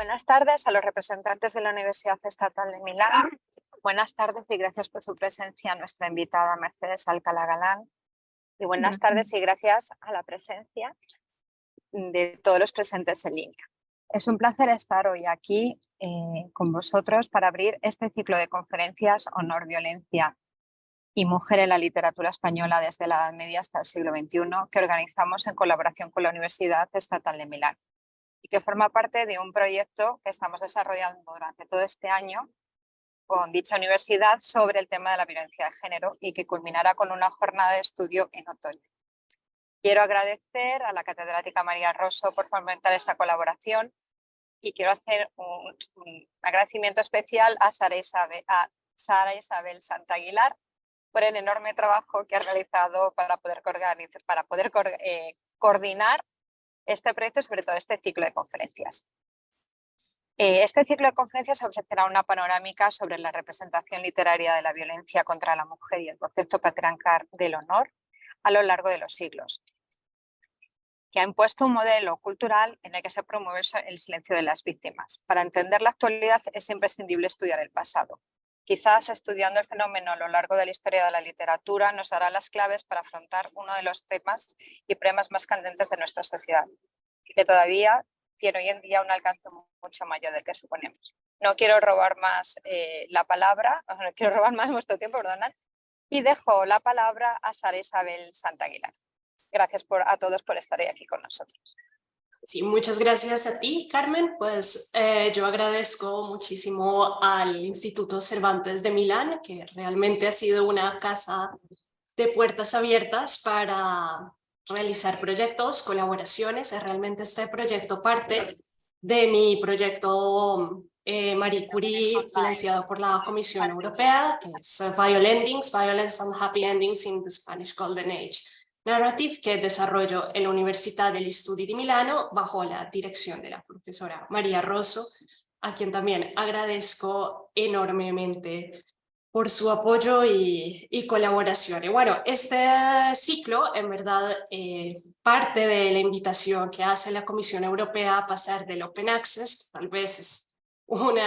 Buenas tardes a los representantes de la Universidad Estatal de Milán. Buenas tardes y gracias por su presencia a nuestra invitada Mercedes Alcalá Galán. Y buenas tardes y gracias a la presencia de todos los presentes en línea. Es un placer estar hoy aquí con vosotros para abrir este ciclo de conferencias Honor, Violencia y Mujer en la Literatura Española desde la Edad Media hasta el siglo XXI que organizamos en colaboración con la Universidad Estatal de Milán y que forma parte de un proyecto que estamos desarrollando durante todo este año con dicha universidad sobre el tema de la violencia de género y que culminará con una jornada de estudio en otoño. Quiero agradecer a la catedrática María Rosso por fomentar esta colaboración y quiero hacer un agradecimiento especial a Sara Isabel Santaguilar por el enorme trabajo que ha realizado para poder coordinar este proyecto y sobre todo este ciclo de conferencias. Este ciclo de conferencias ofrecerá una panorámica sobre la representación literaria de la violencia contra la mujer y el concepto patriarcal del honor a lo largo de los siglos, que ha impuesto un modelo cultural en el que se promueve el silencio de las víctimas. Para entender la actualidad es imprescindible estudiar el pasado. Quizás estudiando el fenómeno a lo largo de la historia de la literatura nos dará las claves para afrontar uno de los temas y problemas más candentes de nuestra sociedad, que todavía tiene hoy en día un alcance mucho mayor del que suponemos. No quiero robar más no quiero robar más vuestro tiempo, perdonad, y dejo la palabra a Sara Isabel Santaguilar. Gracias a todos por estar hoy aquí con nosotros. Sí, muchas gracias a ti, Carmen. Pues yo agradezco muchísimo al Instituto Cervantes de Milán, que realmente ha sido una casa de puertas abiertas para realizar proyectos, colaboraciones. Realmente este proyecto parte de mi proyecto Marie Curie, financiado por la Comisión Europea, que es Violence and Happy Endings in the Spanish Golden Age Narrative, que desarrollo en la Universidad degli Studi di Milano bajo la dirección de la profesora María Rosso, a quien también agradezco enormemente por su apoyo y colaboración. Y bueno, este ciclo en verdad parte de la invitación que hace la Comisión Europea a pasar del Open Access, que tal vez es un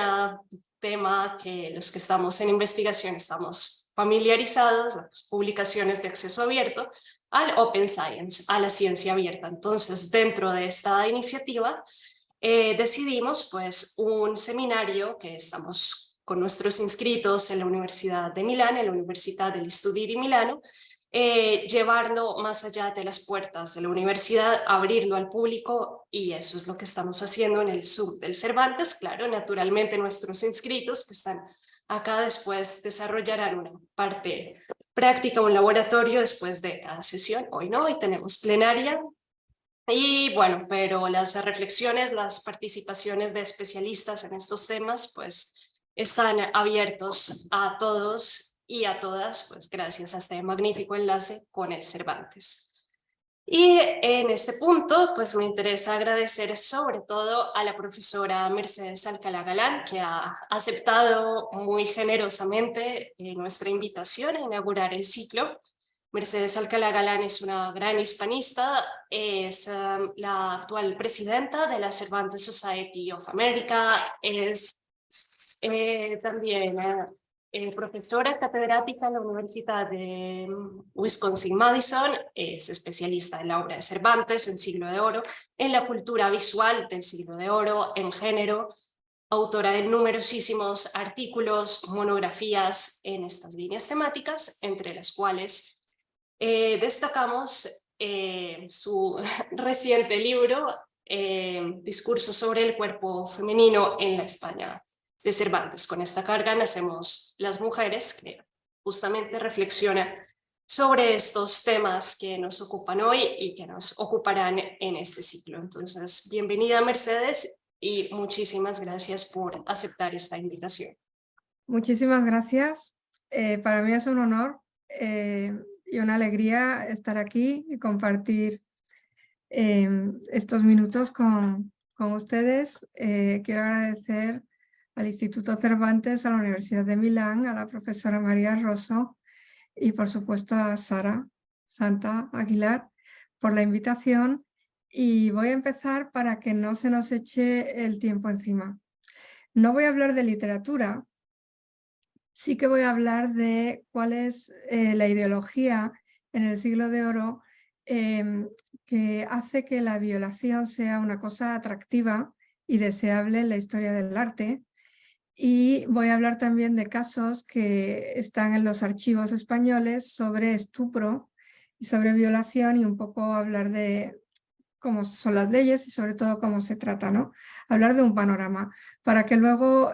tema que los que estamos en investigación estamos familiarizados, las publicaciones de acceso abierto, al Open Science, a la ciencia abierta. Entonces, dentro de esta iniciativa, decidimos pues un seminario que estamos con nuestros inscritos en la Universidad de Milán, en la Universidad degli Studi di Milano, llevarlo más allá de las puertas de la universidad, abrirlo al público, y eso es lo que estamos haciendo en el Zoom del Cervantes. Claro, naturalmente nuestros inscritos que están acá después desarrollarán una parte práctica, un laboratorio después de cada sesión. Hoy no, hoy tenemos plenaria. Y bueno, pero las reflexiones, las participaciones de especialistas en estos temas, pues están abiertos a todos y a todas, pues gracias a este magnífico enlace con el Cervantes. Y en este punto, pues me interesa agradecer sobre todo a la profesora Mercedes Alcalá Galán, que ha aceptado muy generosamente nuestra invitación a inaugurar el ciclo. Mercedes Alcalá Galán es una gran hispanista, es la actual presidenta de la Cervantes Society of America, es también profesora catedrática en la Universidad de Wisconsin-Madison, es especialista en la obra de Cervantes, en Siglo de Oro, en la cultura visual del Siglo de Oro, en género, autora de numerosísimos artículos, monografías en estas líneas temáticas, entre las cuales destacamos su reciente libro, Discurso sobre el cuerpo femenino en la España de Cervantes. Con esta carga nacemos las mujeres, que justamente reflexiona sobre estos temas que nos ocupan hoy y que nos ocuparán en este ciclo. Entonces, bienvenida Mercedes y muchísimas gracias por aceptar esta invitación. Muchísimas gracias. Para mí es un honor y una alegría estar aquí y compartir estos minutos con ustedes. Quiero agradecer al Instituto Cervantes, a la Universidad de Milán, a la profesora María Rosso y por supuesto a Sara Santa Aguilar por la invitación Y voy a empezar para que no se nos eche el tiempo encima. No voy a hablar de literatura, sí que voy a hablar de cuál es la ideología en el siglo de oro que hace que la violación sea una cosa atractiva y deseable en la historia del arte. Y voy a hablar también de casos que están en los archivos españoles sobre estupro y sobre violación, y un poco hablar de cómo son las leyes y sobre todo cómo se trata, ¿no? Hablar de un panorama, para que luego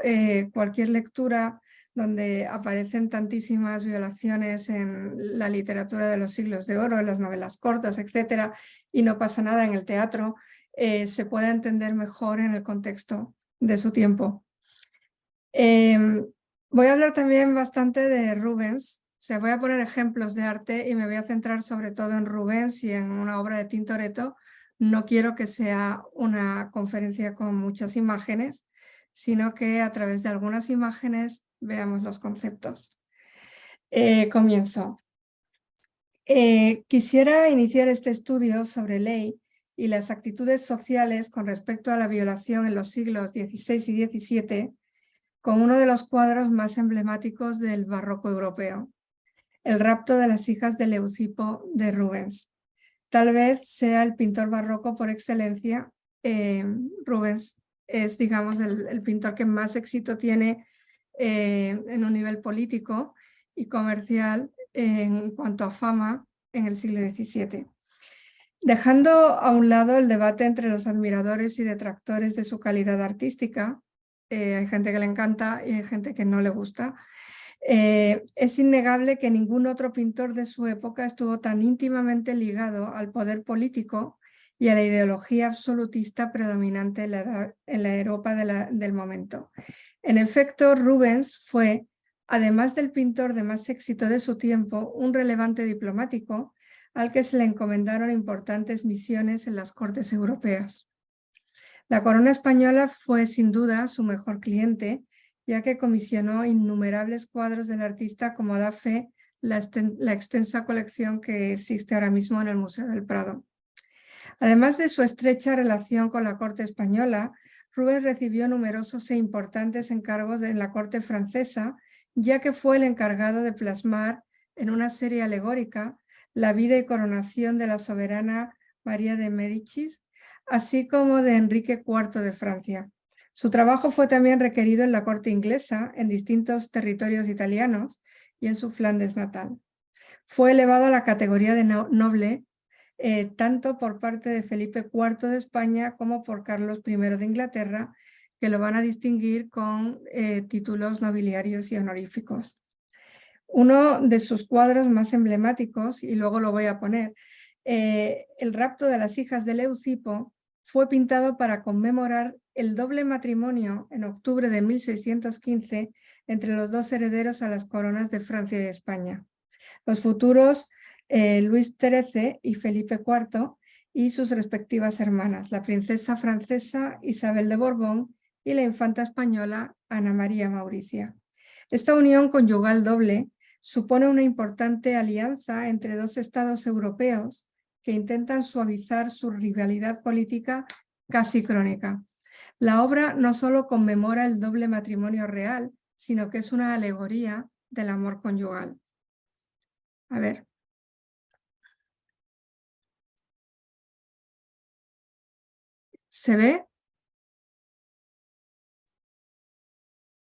cualquier lectura donde aparecen tantísimas violaciones en la literatura de los siglos de oro, en las novelas cortas, etcétera, y no pasa nada en el teatro, se pueda entender mejor en el contexto de su tiempo. Voy a hablar también bastante de Rubens, o sea, voy a poner ejemplos de arte y me voy a centrar sobre todo en Rubens y en una obra de Tintoretto. No quiero que sea una conferencia con muchas imágenes, sino que a través de algunas imágenes veamos los conceptos. Comienzo. Quisiera iniciar este estudio sobre ley y las actitudes sociales con respecto a la violación en los siglos XVI y XVII con uno de los cuadros más emblemáticos del barroco europeo, El rapto de las hijas de Leucipo de Rubens. Tal vez sea el pintor barroco por excelencia. Rubens es, digamos, el pintor que más éxito tiene en un nivel político y comercial en cuanto a fama en el siglo XVII. Dejando a un lado el debate entre los admiradores y detractores de su calidad artística, hay gente que le encanta y hay gente que no le gusta, es innegable que ningún otro pintor de su época estuvo tan íntimamente ligado al poder político y a la ideología absolutista predominante en la Europa del momento. En efecto, Rubens fue, además del pintor de más éxito de su tiempo, un relevante diplomático al que se le encomendaron importantes misiones en las cortes europeas. La corona española fue sin duda su mejor cliente, ya que comisionó innumerables cuadros del artista, como da fe la extensa colección que existe ahora mismo en el Museo del Prado. Además de su estrecha relación con la corte española, Rubens recibió numerosos e importantes encargos en la corte francesa, ya que fue el encargado de plasmar en una serie alegórica la vida y coronación de la soberana María de Médicis, así como de Enrique IV de Francia. Su trabajo fue también requerido en la corte inglesa, en distintos territorios italianos y en su Flandes natal. Fue elevado a la categoría de noble tanto por parte de Felipe IV de España como por Carlos I de Inglaterra, que lo van a distinguir con títulos nobiliarios y honoríficos. Uno de sus cuadros más emblemáticos, y luego lo voy a poner, El rapto de las hijas de Leucipo, fue pintado para conmemorar el doble matrimonio en octubre de 1615 entre los dos herederos a las coronas de Francia y España. Los futuros Luis XIII y Felipe IV y sus respectivas hermanas, la princesa francesa Isabel de Borbón y la infanta española Ana María Mauricia. Esta unión conyugal doble supone una importante alianza entre dos estados europeos que intentan suavizar su rivalidad política casi crónica. La obra no solo conmemora el doble matrimonio real, sino que es una alegoría del amor conyugal. A ver. ¿Se ve?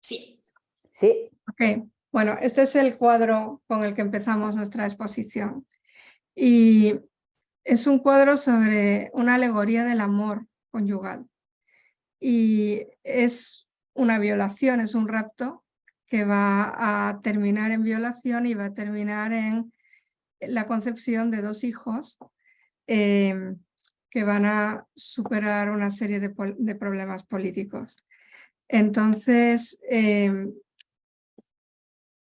Sí. Sí. Ok. Bueno, este es el cuadro con el que empezamos nuestra exposición. Y es un cuadro sobre una alegoría del amor conyugal. Y es una violación, es un rapto que va a terminar en violación y va a terminar en la concepción de dos hijos que van a superar una serie de problemas políticos. Entonces,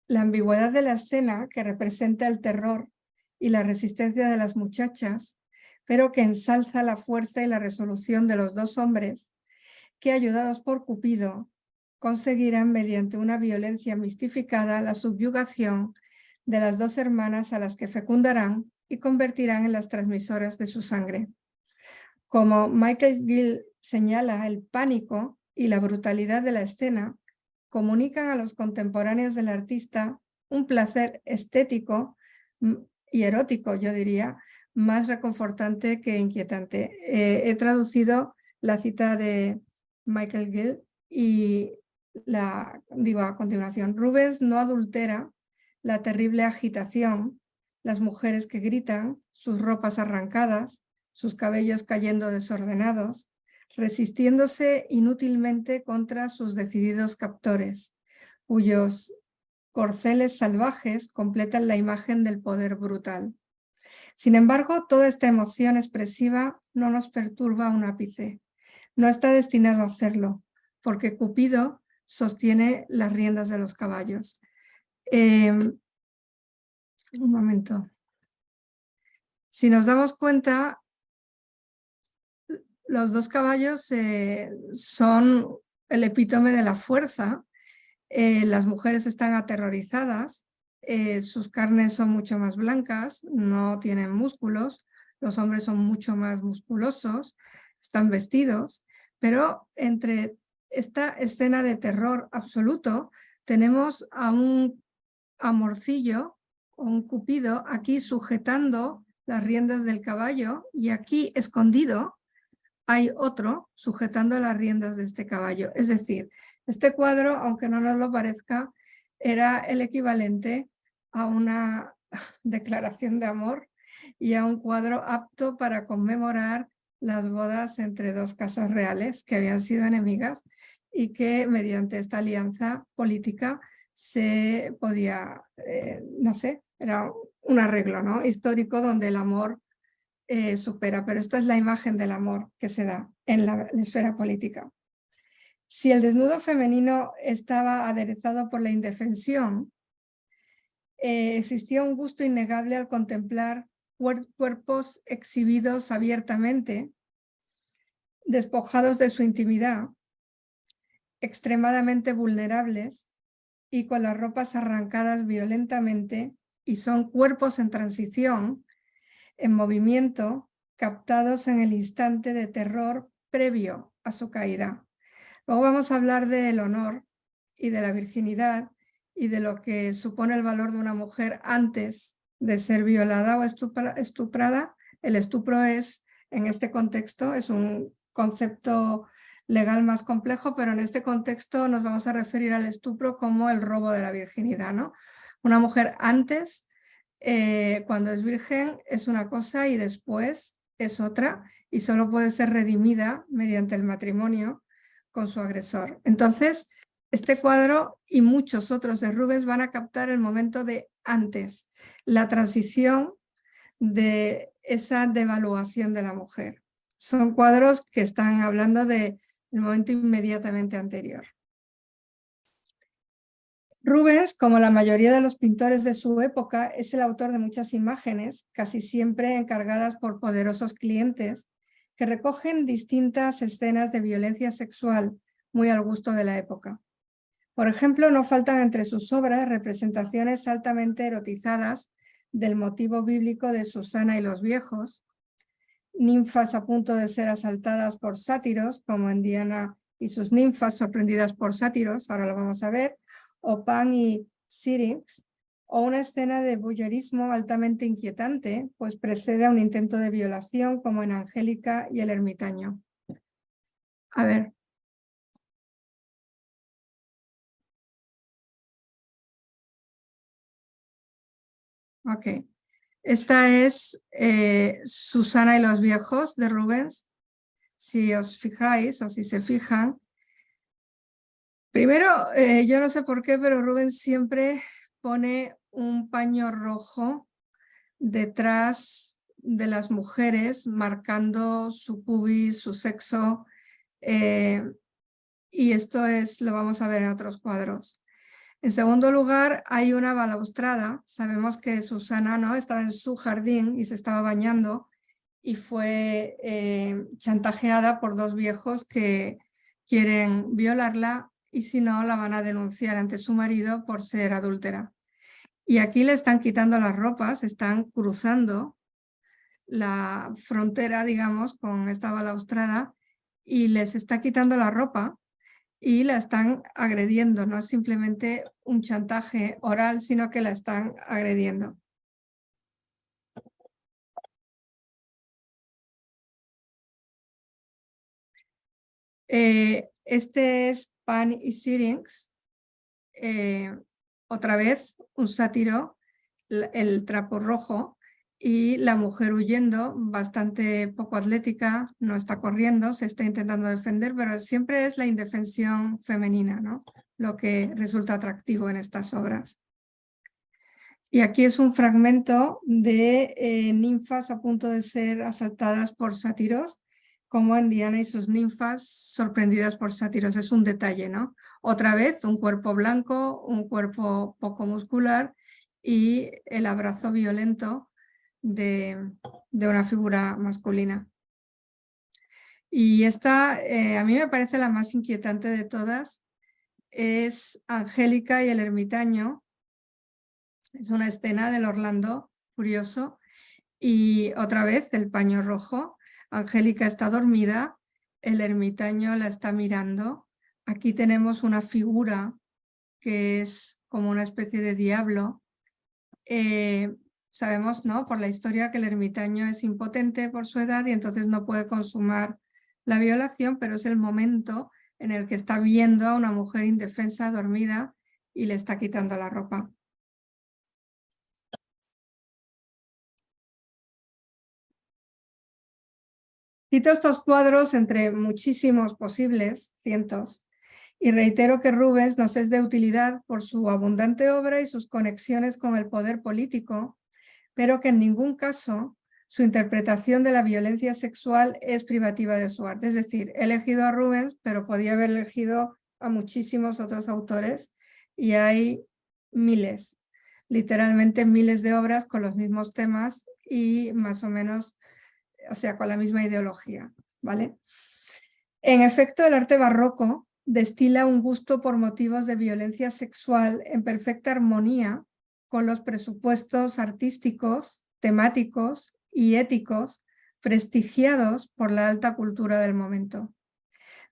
la ambigüedad de la escena, que representa el terror y la resistencia de las muchachas, pero que ensalza la fuerza y la resolución de los dos hombres, que ayudados por Cupido, conseguirán mediante una violencia mistificada la subyugación de las dos hermanas a las que fecundarán y convertirán en las transmisoras de su sangre. Como Michael Gill señala, el pánico y la brutalidad de la escena comunican a los contemporáneos del artista un placer estético y erótico, yo diría, más reconfortante que inquietante. He traducido la cita de Michael Gill y digo a continuación: Rubens no adultera la terrible agitación, las mujeres que gritan, sus ropas arrancadas, sus cabellos cayendo desordenados, resistiéndose inútilmente contra sus decididos captores, cuyos corceles salvajes completan la imagen del poder brutal. Sin embargo, toda esta emoción expresiva no nos perturba un ápice. No está destinado a hacerlo, porque Cupido sostiene las riendas de los caballos. Un momento. Si nos damos cuenta, los dos caballos son el epítome de la fuerza. Las mujeres están aterrorizadas, sus carnes son mucho más blancas, no tienen músculos, los hombres son mucho más musculosos, están vestidos, pero entre esta escena de terror absoluto tenemos a un amorcillo, un Cupido, aquí sujetando las riendas del caballo, y aquí escondido hay otro sujetando las riendas de este caballo. Es decir, este cuadro, aunque no nos lo parezca, era el equivalente a una declaración de amor y a un cuadro apto para conmemorar las bodas entre dos casas reales que habían sido enemigas y que mediante esta alianza política se podía, no sé, era un arreglo, ¿no?, histórico donde el amor supera, pero esta es la imagen del amor que se da en la esfera política. Si el desnudo femenino estaba aderezado por la indefensión, existía un gusto innegable al contemplar cuerpos exhibidos abiertamente, despojados de su intimidad, extremadamente vulnerables y con las ropas arrancadas violentamente, y son cuerpos en transición, en movimiento, captados en el instante de terror previo a su caída. Luego vamos a hablar del honor y de la virginidad y de lo que supone el valor de una mujer antes de ser violada o estuprada. El estupro es, en este contexto, es un concepto legal más complejo, pero en este contexto nos vamos a referir al estupro como el robo de la virginidad, ¿no? Una mujer antes, cuando es virgen, es una cosa y después es otra, y solo puede ser redimida mediante el matrimonio con su agresor. Entonces, este cuadro y muchos otros de Rubens van a captar el momento de antes, la transición de esa devaluación de la mujer. Son cuadros que están hablando del momento inmediatamente anterior. Rubens, como la mayoría de los pintores de su época, es el autor de muchas imágenes, casi siempre encargadas por poderosos clientes, que recogen distintas escenas de violencia sexual muy al gusto de la época. Por ejemplo, no faltan entre sus obras representaciones altamente erotizadas del motivo bíblico de Susana y los viejos, ninfas a punto de ser asaltadas por sátiros, como en Diana y sus ninfas sorprendidas por sátiros, ahora lo vamos a ver, o Pan y Syrinx, o una escena de voyeurismo altamente inquietante, pues precede a un intento de violación, como en Angélica y el ermitaño. A ver. Ok. Esta es Susana y los viejos de Rubens. Si os fijáis o si se fijan, primero, yo no sé por qué, pero Rubens siempre pone un paño rojo detrás de las mujeres, marcando su pubis, su sexo, y esto lo vamos a ver en otros cuadros. En segundo lugar, hay una balaustrada. Sabemos que Susana, ¿no?, estaba en su jardín y se estaba bañando y fue chantajeada por dos viejos que quieren violarla, y si no, la van a denunciar ante su marido por ser adúltera. Y aquí le están quitando las ropas, están cruzando la frontera, digamos, con esta balaustrada y les está quitando la ropa y la están agrediendo. No es simplemente un chantaje oral, sino que la están agrediendo. Este es Pan y Syrinx. Otra vez un sátiro, el trapo rojo y la mujer huyendo, bastante poco atlética, no está corriendo, se está intentando defender, pero siempre es la indefensión femenina, ¿no? Lo que resulta atractivo en estas obras. Y aquí es un fragmento de ninfas a punto de ser asaltadas por sátiros, como en Diana y sus ninfas sorprendidas por sátiros. Es un detalle, ¿no? Otra vez un cuerpo blanco, un cuerpo poco muscular y el abrazo violento de una figura masculina. Y esta, a mí me parece la más inquietante de todas, es Angélica y el ermitaño. Es una escena del Orlando Furioso y otra vez el paño rojo. Angélica está dormida, el ermitaño la está mirando. Aquí tenemos una figura que es como una especie de diablo. Sabemos, ¿no?, por la historia, que el ermitaño es impotente por su edad y entonces no puede consumar la violación, pero es el momento en el que está viendo a una mujer indefensa dormida y le está quitando la ropa. Cito estos cuadros entre muchísimos posibles, cientos, y reitero que Rubens nos es de utilidad por su abundante obra y sus conexiones con el poder político, pero que en ningún caso su interpretación de la violencia sexual es privativa de su arte. Es decir, he elegido a Rubens, pero podía haber elegido a muchísimos otros autores y hay miles, literalmente miles de obras con los mismos temas y más o menos, o sea, con la misma ideología, ¿vale? En efecto, el arte barroco destila un gusto por motivos de violencia sexual en perfecta armonía con los presupuestos artísticos, temáticos y éticos prestigiados por la alta cultura del momento.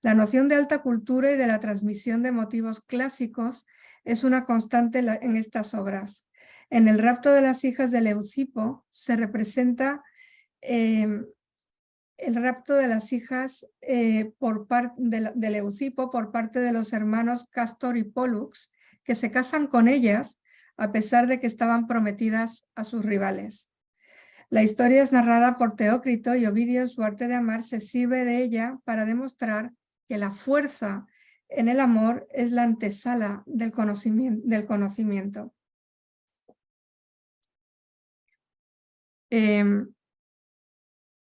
La noción de alta cultura y de la transmisión de motivos clásicos es una constante en estas obras. En el rapto de las hijas de Leucipo se representa el rapto de las hijas de Leucipo por parte de los hermanos Castor y Pólux, que se casan con ellas a pesar de que estaban prometidas a sus rivales. La historia es narrada por Teócrito y Ovidio en su Arte de Amar se sirve de ella para demostrar que la fuerza en el amor es la antesala del conocimiento.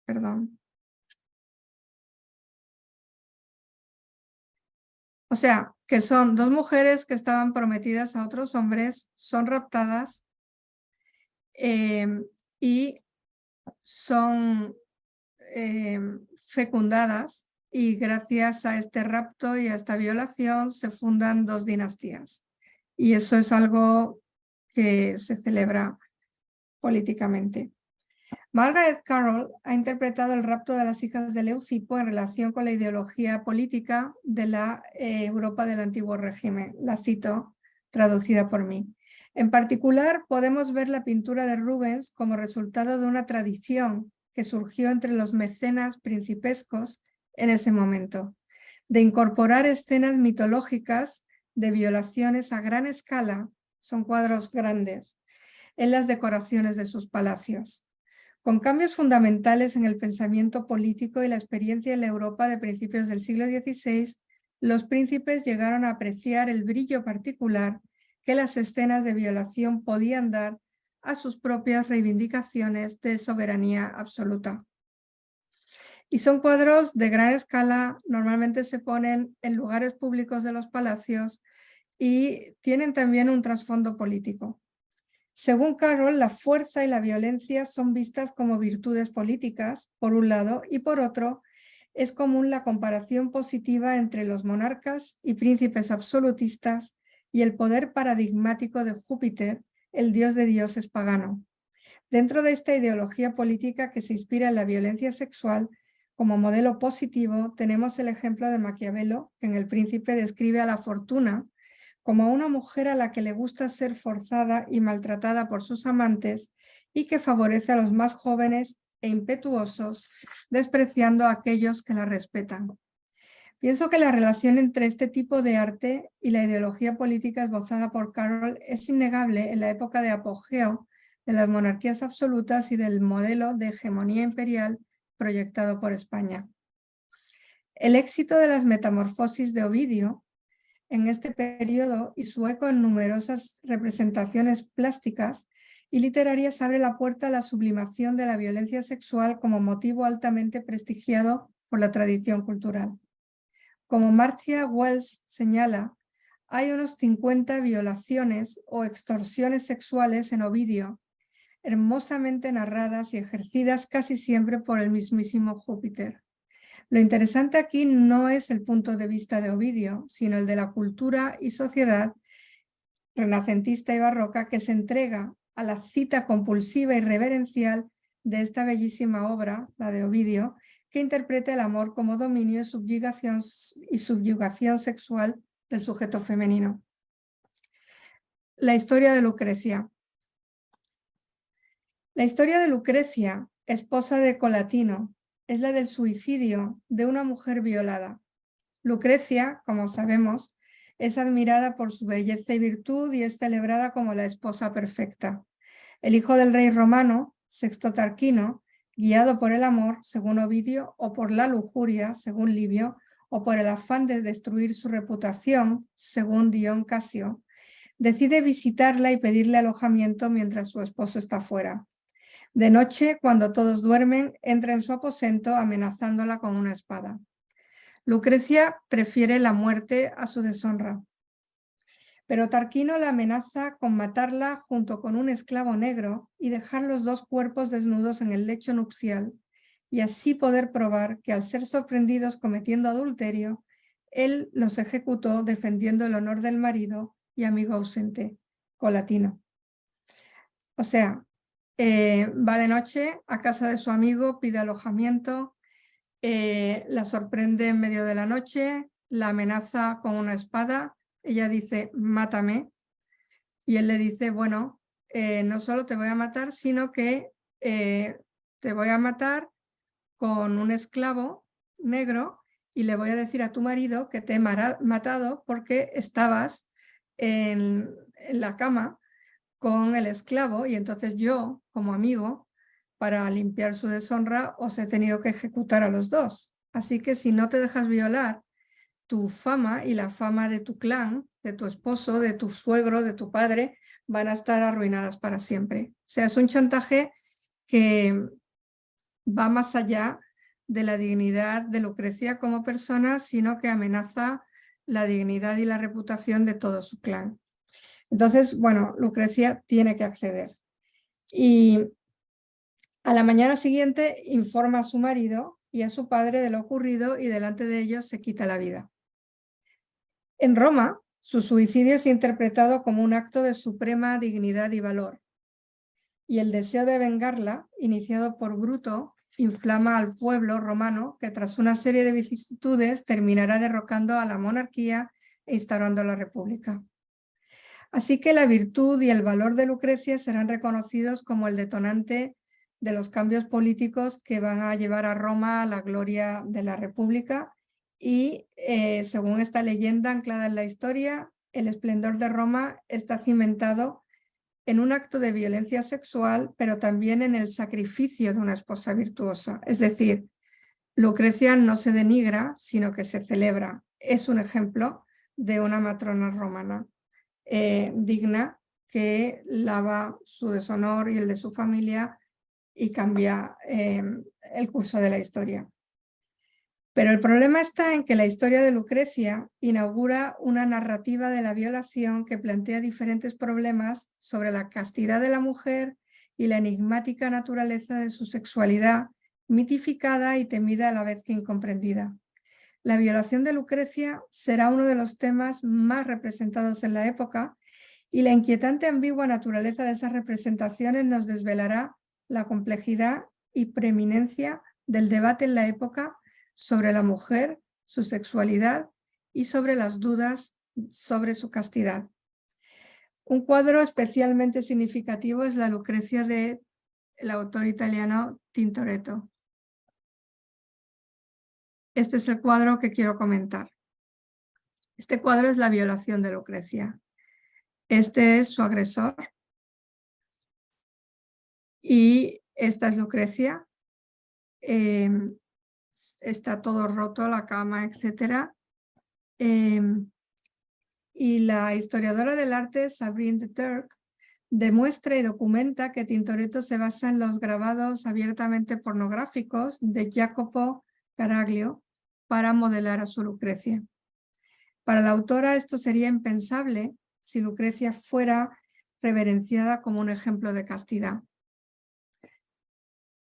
Perdón. O sea, que son dos mujeres que estaban prometidas a otros hombres, son raptadas y son fecundadas, y gracias a este rapto y a esta violación se fundan dos dinastías. Y eso es algo que se celebra políticamente. Margaret Carroll ha interpretado el rapto de las hijas de Leucipo en relación con la ideología política de la Europa del antiguo régimen. La cito, traducida por mí. En particular, podemos ver la pintura de Rubens como resultado de una tradición que surgió entre los mecenas principescos en ese momento, de incorporar escenas mitológicas de violaciones a gran escala, son cuadros grandes, en las decoraciones de sus palacios. Con cambios fundamentales en el pensamiento político y la experiencia en la Europa de principios del siglo XVI, los príncipes llegaron a apreciar el brillo particular que las escenas de violación podían dar a sus propias reivindicaciones de soberanía absoluta. Y son cuadros de gran escala, normalmente se ponen en lugares públicos de los palacios y tienen también un trasfondo político. Según Carroll, la fuerza y la violencia son vistas como virtudes políticas, por un lado, y por otro, es común la comparación positiva entre los monarcas y príncipes absolutistas y el poder paradigmático de Júpiter, el dios de dioses pagano. Dentro de esta ideología política que se inspira en la violencia sexual, como modelo positivo, tenemos el ejemplo de Maquiavelo, que en El Príncipe describe a la Fortuna como a una mujer a la que le gusta ser forzada y maltratada por sus amantes y que favorece a los más jóvenes e impetuosos, despreciando a aquellos que la respetan. Pienso que la relación entre este tipo de arte y la ideología política esbozada por Carroll es innegable en la época de apogeo de las monarquías absolutas y del modelo de hegemonía imperial proyectado por España. El éxito de las metamorfosis de Ovidio en este periodo y su eco en numerosas representaciones plásticas y literarias abre la puerta a la sublimación de la violencia sexual como motivo altamente prestigiado por la tradición cultural. Como Marcia Wells señala, hay unos 50 violaciones o extorsiones sexuales en Ovidio, hermosamente narradas y ejercidas casi siempre por el mismísimo Júpiter. Lo interesante aquí no es el punto de vista de Ovidio, sino el de la cultura y sociedad renacentista y barroca que se entrega a la cita compulsiva y reverencial de esta bellísima obra, la de Ovidio, que interpreta el amor como dominio y subyugación sexual del sujeto femenino. La historia de Lucrecia. La historia de Lucrecia, esposa de Colatino, es la del suicidio de una mujer violada. Lucrecia, como sabemos, es admirada por su belleza y virtud y es celebrada como la esposa perfecta. El hijo del rey romano, Sexto Tarquino, guiado por el amor, según Ovidio, o por la lujuria, según Livio, o por el afán de destruir su reputación, según Dion Casio, decide visitarla y pedirle alojamiento mientras su esposo está fuera. De noche, cuando todos duermen, entra en su aposento amenazándola con una espada. Lucrecia prefiere la muerte a su deshonra, pero Tarquino la amenaza con matarla junto con un esclavo negro y dejar los dos cuerpos desnudos en el lecho nupcial, y así poder probar que al ser sorprendidos cometiendo adulterio, él los ejecutó defendiendo el honor del marido y amigo ausente, Colatino. O sea, va de noche a casa de su amigo, pide alojamiento, la sorprende en medio de la noche, la amenaza con una espada, ella dice, mátame, y él le dice, bueno, no solo te voy a matar, sino que te voy a matar con un esclavo negro y le voy a decir a tu marido que te he matado porque estabas en la cama con el esclavo y entonces yo, como amigo, para limpiar su deshonra, os he tenido que ejecutar a los dos. Así que si no te dejas violar, tu fama y la fama de tu clan, de tu esposo, de tu suegro, de tu padre, van a estar arruinadas para siempre. O sea, es un chantaje que va más allá de la dignidad de Lucrecia como persona, sino que amenaza la dignidad y la reputación de todo su clan. Entonces, bueno, Lucrecia tiene que acceder. Y a la mañana siguiente informa a su marido y a su padre de lo ocurrido y delante de ellos se quita la vida. En Roma, su suicidio es interpretado como un acto de suprema dignidad y valor. Y el deseo de vengarla, iniciado por Bruto, inflama al pueblo romano que tras una serie de vicisitudes terminará derrocando a la monarquía e instaurando la república. Así que la virtud y el valor de Lucrecia serán reconocidos como el detonante de los cambios políticos que van a llevar a Roma a la gloria de la República y, según esta leyenda anclada en la historia, el esplendor de Roma está cimentado en un acto de violencia sexual, pero también en el sacrificio de una esposa virtuosa. Es decir, Lucrecia no se denigra, sino que se celebra. Es un ejemplo de una matrona romana digna que lava su deshonor y el de su familia y cambia el curso de la historia. Pero el problema está en que la historia de Lucrecia inaugura una narrativa de la violación que plantea diferentes problemas sobre la castidad de la mujer y la enigmática naturaleza de su sexualidad, mitificada y temida a la vez que incomprendida. La violación de Lucrecia será uno de los temas más representados en la época y la inquietante ambigua naturaleza de esas representaciones nos desvelará la complejidad y preeminencia del debate en la época sobre la mujer, su sexualidad y sobre las dudas sobre su castidad. Un cuadro especialmente significativo es la Lucrecia del autor italiano Tintoretto. Este es el cuadro que quiero comentar. Este cuadro es la violación de Lucrecia. Este es su agresor. Y esta es Lucrecia. Está todo roto, la cama, etc. Y la historiadora del arte, Sabrine de Turk, demuestra y documenta que Tintoretto se basa en los grabados abiertamente pornográficos de Jacopo Caraglio para modelar a su Lucrecia. Para la autora esto sería impensable si Lucrecia fuera reverenciada como un ejemplo de castidad.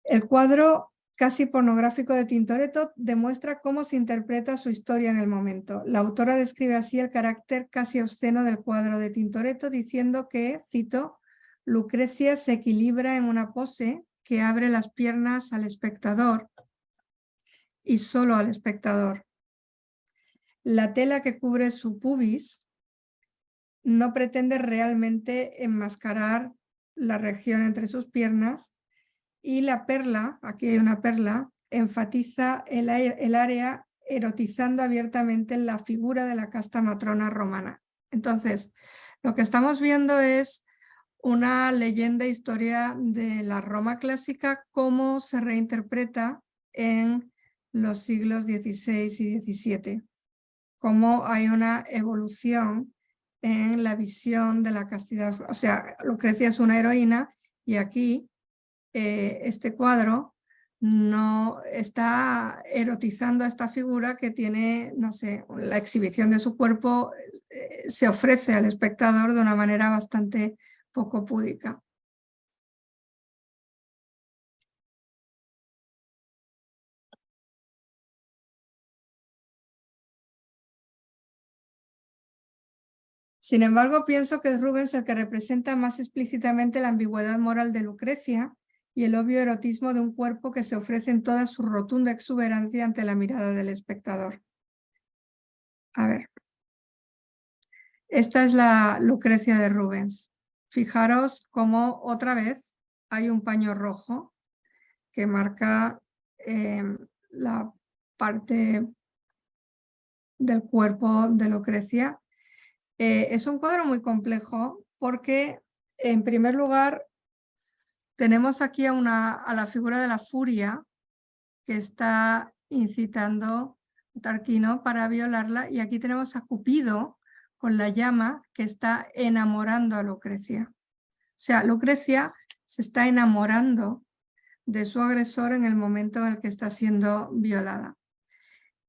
El cuadro casi pornográfico de Tintoretto demuestra cómo se interpreta su historia en el momento. La autora describe así el carácter casi obsceno del cuadro de Tintoretto diciendo que, cito, Lucrecia se equilibra en una pose que abre las piernas al espectador y solo al espectador. La tela que cubre su pubis no pretende realmente enmascarar la región entre sus piernas y la perla, aquí hay una perla, enfatiza el área erotizando abiertamente la figura de la casta matrona romana. Entonces, lo que estamos viendo es una leyenda, historia de la Roma clásica, cómo se reinterpreta en los siglos XVI y XVII, cómo hay una evolución en la visión de la castidad. O sea, Lucrecia es una heroína y aquí este cuadro no está erotizando a esta figura que tiene, no sé, la exhibición de su cuerpo se ofrece al espectador de una manera bastante poco púdica. Sin embargo, pienso que es Rubens el que representa más explícitamente la ambigüedad moral de Lucrecia y el obvio erotismo de un cuerpo que se ofrece en toda su rotunda exuberancia ante la mirada del espectador. A ver. Esta es la Lucrecia de Rubens. Fijaros cómo otra vez hay un paño rojo que marca la parte del cuerpo de Lucrecia. Es un cuadro muy complejo porque, en primer lugar, tenemos aquí a la figura de la furia que está incitando a Tarquino para violarla, y aquí tenemos a Cupido con la llama que está enamorando a Lucrecia. O sea, Lucrecia se está enamorando de su agresor en el momento en el que está siendo violada.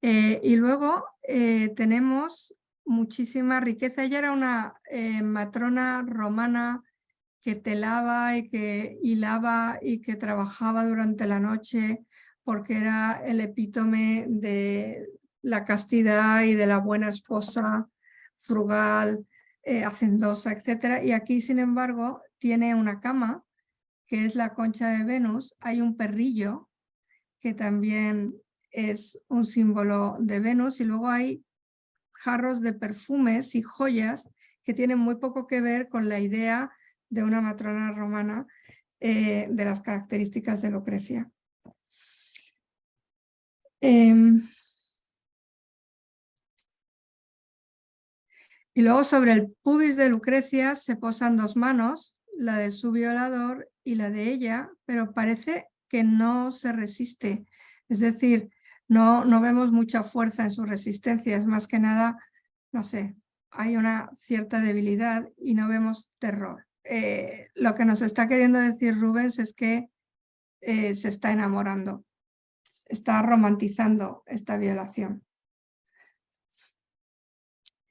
Y luego tenemos muchísima riqueza. Ella era una matrona romana que telaba y que hilaba y que trabajaba durante la noche porque era el epítome de la castidad y de la buena esposa, frugal, hacendosa, etc. Y aquí, sin embargo, tiene una cama, que es la concha de Venus. Hay un perrillo, que también es un símbolo de Venus, y luego hay jarros de perfumes y joyas que tienen muy poco que ver con la idea de una matrona romana de las características de Lucrecia. Y luego sobre el pubis de Lucrecia se posan dos manos, la de su violador y la de ella, pero parece que no se resiste. Es decir, no vemos mucha fuerza en su resistencia, es más que nada, no sé, hay una cierta debilidad y no vemos terror. Lo que nos está queriendo decir Rubens es que se está enamorando, está romantizando esta violación.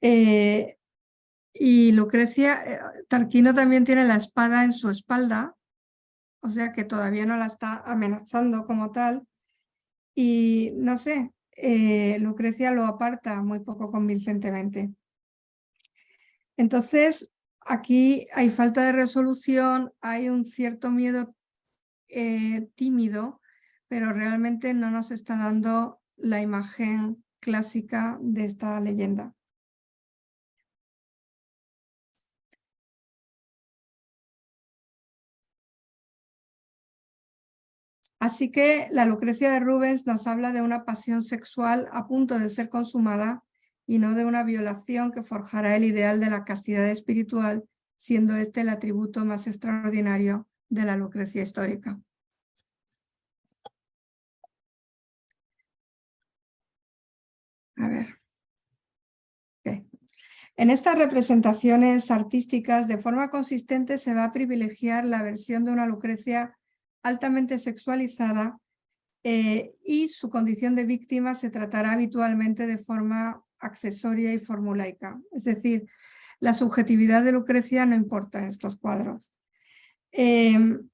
Y Lucrecia, Tarquino también tiene la espada en su espalda, o sea que todavía no la está amenazando como tal. Y no sé, Lucrecia lo aparta muy poco convincentemente. Entonces, aquí hay falta de resolución, hay un cierto miedo tímido, pero realmente no nos está dando la imagen clásica de esta leyenda. Así que la Lucrecia de Rubens nos habla de una pasión sexual a punto de ser consumada y no de una violación que forjará el ideal de la castidad espiritual, siendo este el atributo más extraordinario de la Lucrecia histórica. A ver. Okay. En estas representaciones artísticas, de forma consistente, se va a privilegiar la versión de una Lucrecia altamente sexualizada y su condición de víctima se tratará habitualmente de forma accesoria y formulaica. Es decir, la subjetividad de Lucrecia no importa en estos cuadros. El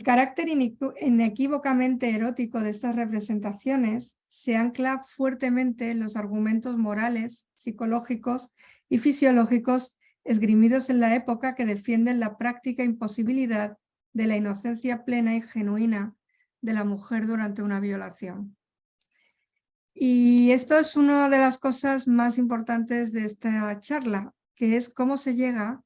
carácter inequívocamente erótico de estas representaciones se ancla fuertemente en los argumentos morales, psicológicos y fisiológicos esgrimidos en la época que defienden la práctica imposibilidad de la inocencia plena y genuina de la mujer durante una violación. Y esto es una de las cosas más importantes de esta charla, que es cómo se llega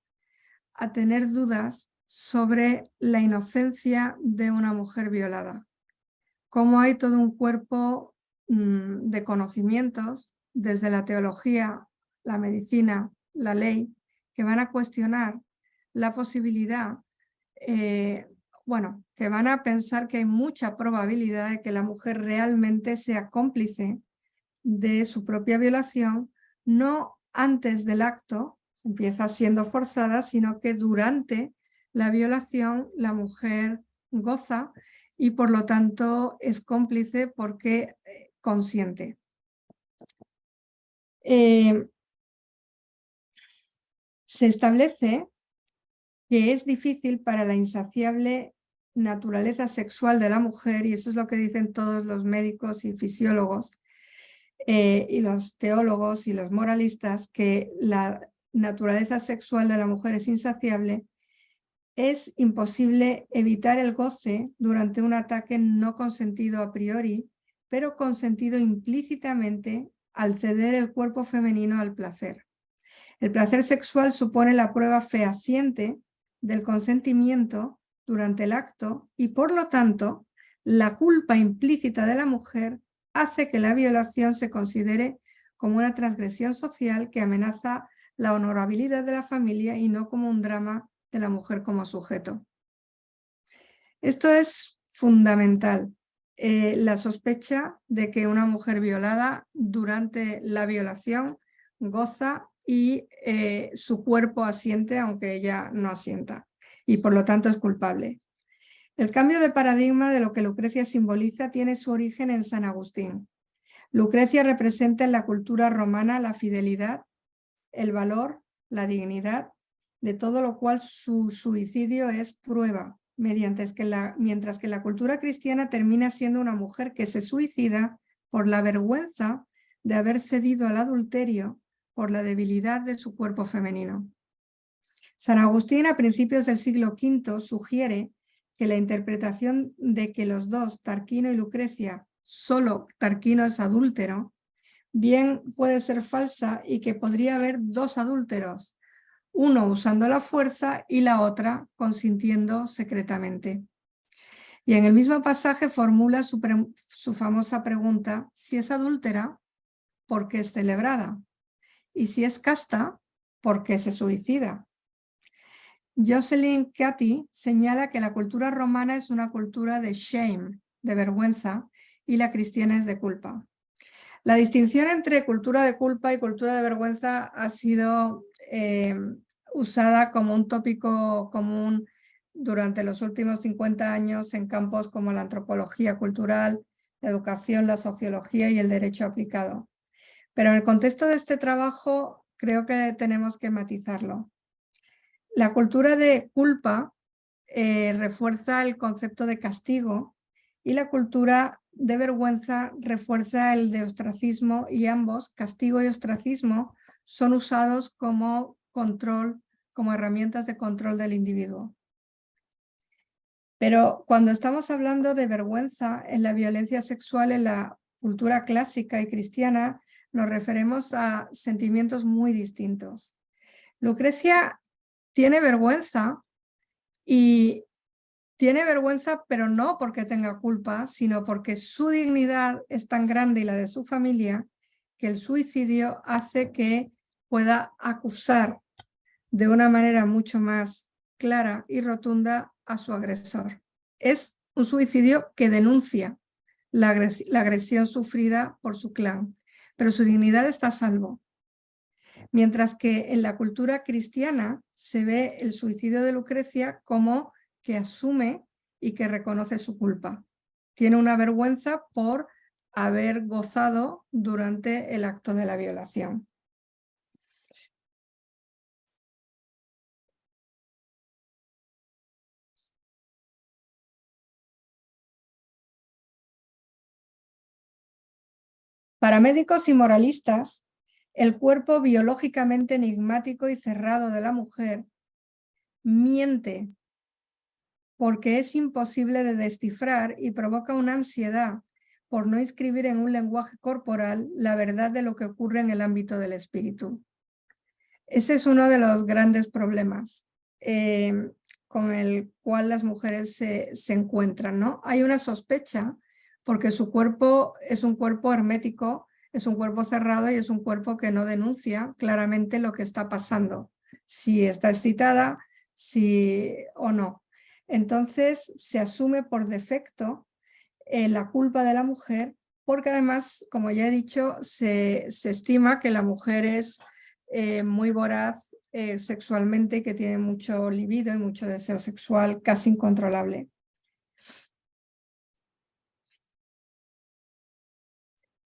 a tener dudas sobre la inocencia de una mujer violada. Cómo hay todo un cuerpo de conocimientos, desde la teología, la medicina, la ley, que van a cuestionar la posibilidad, que van a pensar que hay mucha probabilidad de que la mujer realmente sea cómplice de su propia violación, no antes del acto, empieza siendo forzada, sino que durante la violación la mujer goza y por lo tanto es cómplice porque consiente. Se establece que es difícil para la insaciable naturaleza sexual de la mujer, y eso es lo que dicen todos los médicos y fisiólogos, y los teólogos y los moralistas, que la naturaleza sexual de la mujer es insaciable. Es imposible evitar el goce durante un ataque no consentido a priori, pero consentido implícitamente al ceder el cuerpo femenino al placer. El placer sexual supone la prueba fehaciente del consentimiento durante el acto y, por lo tanto, la culpa implícita de la mujer hace que la violación se considere como una transgresión social que amenaza la honorabilidad de la familia y no como un drama de la mujer como sujeto. Esto es fundamental. La sospecha de que una mujer violada durante la violación goza y su cuerpo asiente aunque ella no asienta y por lo tanto es culpable. El cambio de paradigma de lo que Lucrecia simboliza tiene su origen en San Agustín. Lucrecia representa en la cultura romana la fidelidad, el valor, la dignidad, de todo lo cual su suicidio es prueba, mientras que la cultura cristiana termina siendo una mujer que se suicida por la vergüenza de haber cedido al adulterio por la debilidad de su cuerpo femenino. San Agustín, a principios del siglo V, sugiere que la interpretación de que los dos, Tarquino y Lucrecia, solo Tarquino es adúltero, bien puede ser falsa y que podría haber dos adúlteros, uno usando la fuerza y la otra consintiendo secretamente. Y en el mismo pasaje formula su famosa pregunta: si es adúltera, ¿por qué es celebrada? Y si es casta, ¿por qué se suicida? Jocelyn Cathy señala que la cultura romana es una cultura de shame, de vergüenza, y la cristiana es de culpa. La distinción entre cultura de culpa y cultura de vergüenza ha sido usada como un tópico común durante los últimos 50 años en campos como la antropología cultural, la educación, la sociología y el derecho aplicado. Pero en el contexto de este trabajo creo que tenemos que matizarlo. La cultura de culpa refuerza el concepto de castigo y la cultura de vergüenza refuerza el de ostracismo, y ambos, castigo y ostracismo, son usados como control, como herramientas de control del individuo. Pero cuando estamos hablando de vergüenza en la violencia sexual en la cultura clásica y cristiana, nos referimos a sentimientos muy distintos. Lucrecia tiene vergüenza y tiene vergüenza, pero no porque tenga culpa, sino porque su dignidad es tan grande y la de su familia que el suicidio hace que pueda acusar de una manera mucho más clara y rotunda a su agresor. Es un suicidio que denuncia la agresión sufrida por su clan, pero su dignidad está a salvo. Mientras que en la cultura cristiana se ve el suicidio de Lucrecia como que asume y que reconoce su culpa. Tiene una vergüenza por haber gozado durante el acto de la violación. Para médicos y moralistas, el cuerpo biológicamente enigmático y cerrado de la mujer miente porque es imposible de descifrar y provoca una ansiedad por no inscribir en un lenguaje corporal la verdad de lo que ocurre en el ámbito del espíritu. Ese es uno de los grandes problemas con el cual las mujeres se encuentran, ¿no? Hay una sospecha porque su cuerpo es un cuerpo hermético, es un cuerpo cerrado y es un cuerpo que no denuncia claramente lo que está pasando, si está excitada, si o no. Entonces se asume por defecto la culpa de la mujer, porque además, como ya he dicho, se estima que la mujer es muy voraz sexualmente y que tiene mucho libido y mucho deseo sexual casi incontrolable.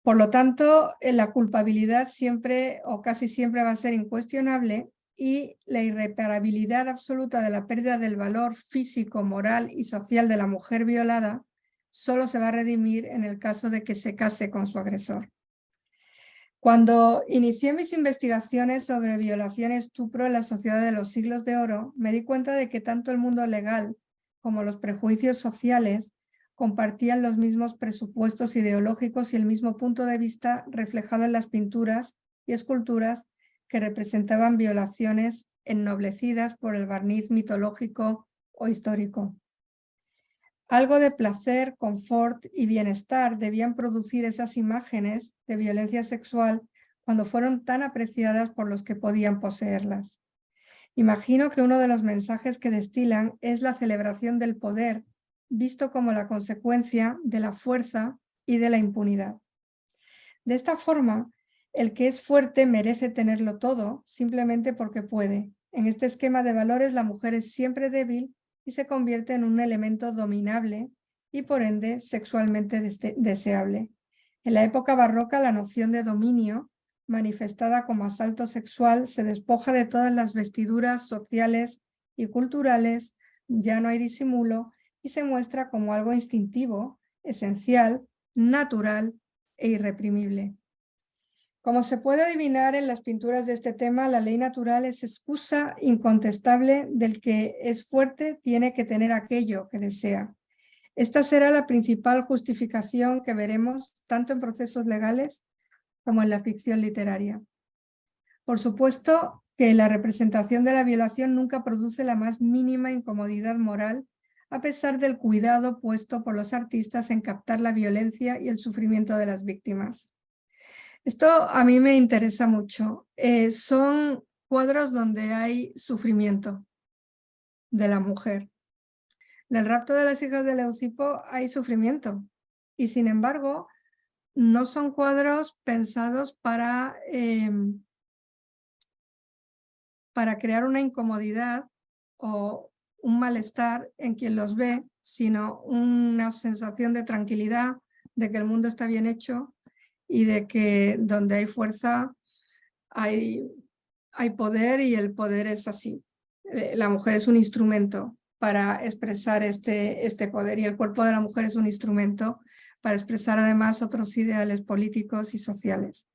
Por lo tanto, la culpabilidad siempre o casi siempre va a ser incuestionable y la irreparabilidad absoluta de la pérdida del valor físico, moral y social de la mujer violada solo se va a redimir en el caso de que se case con su agresor. Cuando inicié mis investigaciones sobre violación y estupro en la sociedad de los siglos de oro, me di cuenta de que tanto el mundo legal como los prejuicios sociales compartían los mismos presupuestos ideológicos y el mismo punto de vista reflejado en las pinturas y esculturas que representaban violaciones ennoblecidas por el barniz mitológico o histórico. Algo de placer, confort y bienestar debían producir esas imágenes de violencia sexual cuando fueron tan apreciadas por los que podían poseerlas. Imagino que uno de los mensajes que destilan es la celebración del poder, visto como la consecuencia de la fuerza y de la impunidad. De esta forma, el que es fuerte merece tenerlo todo simplemente porque puede. En este esquema de valores, la mujer es siempre débil y se convierte en un elemento dominable y por ende sexualmente deseable. En la época barroca, la noción de dominio, manifestada como asalto sexual, se despoja de todas las vestiduras sociales y culturales, ya no hay disimulo y se muestra como algo instintivo, esencial, natural e irreprimible. Como se puede adivinar en las pinturas de este tema, la ley natural es excusa incontestable del que es fuerte tiene que tener aquello que desea. Esta será la principal justificación que veremos tanto en procesos legales como en la ficción literaria. Por supuesto que la representación de la violación nunca produce la más mínima incomodidad moral, a pesar del cuidado puesto por los artistas en captar la violencia y el sufrimiento de las víctimas. Esto a mí me interesa mucho. Son cuadros donde hay sufrimiento de la mujer. En el rapto de las hijas de Leucipo hay sufrimiento y sin embargo no son cuadros pensados para crear una incomodidad o un malestar en quien los ve, sino una sensación de tranquilidad, de que el mundo está bien hecho y de que donde hay fuerza hay poder y el poder es así. La mujer es un instrumento para expresar este poder y el cuerpo de la mujer es un instrumento para expresar además otros ideales políticos y sociales.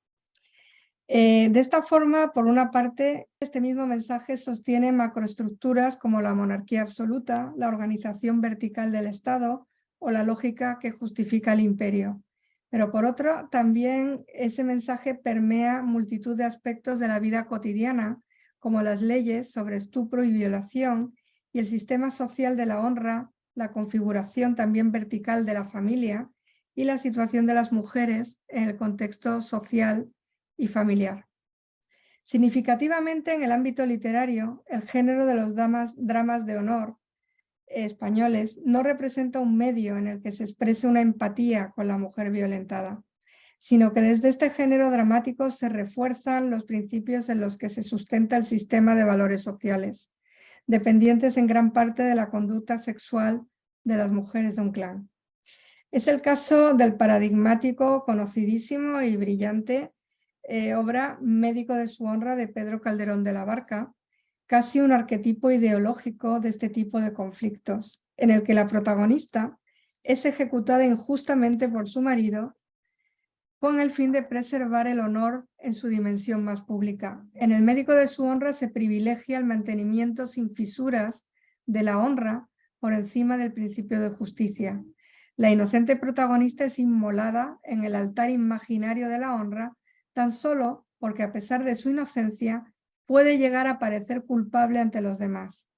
De esta forma, por una parte, este mismo mensaje sostiene macroestructuras como la monarquía absoluta, la organización vertical del Estado o la lógica que justifica el imperio. Pero por otro, también ese mensaje permea multitud de aspectos de la vida cotidiana, como las leyes sobre estupro y violación y el sistema social de la honra, la configuración también vertical de la familia y la situación de las mujeres en el contexto social y familiar. Significativamente, en el ámbito literario, el género de los dramas de honor españoles no representa un medio en el que se exprese una empatía con la mujer violentada, sino que desde este género dramático se refuerzan los principios en los que se sustenta el sistema de valores sociales, dependientes en gran parte de la conducta sexual de las mujeres de un clan. Es el caso del paradigmático, conocidísimo y brillante obra Médico de su honra de Pedro Calderón de la Barca, casi un arquetipo ideológico de este tipo de conflictos, en el que la protagonista es ejecutada injustamente por su marido con el fin de preservar el honor en su dimensión más pública. En el Médico de su honra se privilegia el mantenimiento sin fisuras de la honra por encima del principio de justicia. La inocente protagonista es inmolada en el altar imaginario de la honra tan solo porque, a pesar de su inocencia, puede llegar a parecer culpable ante los demás.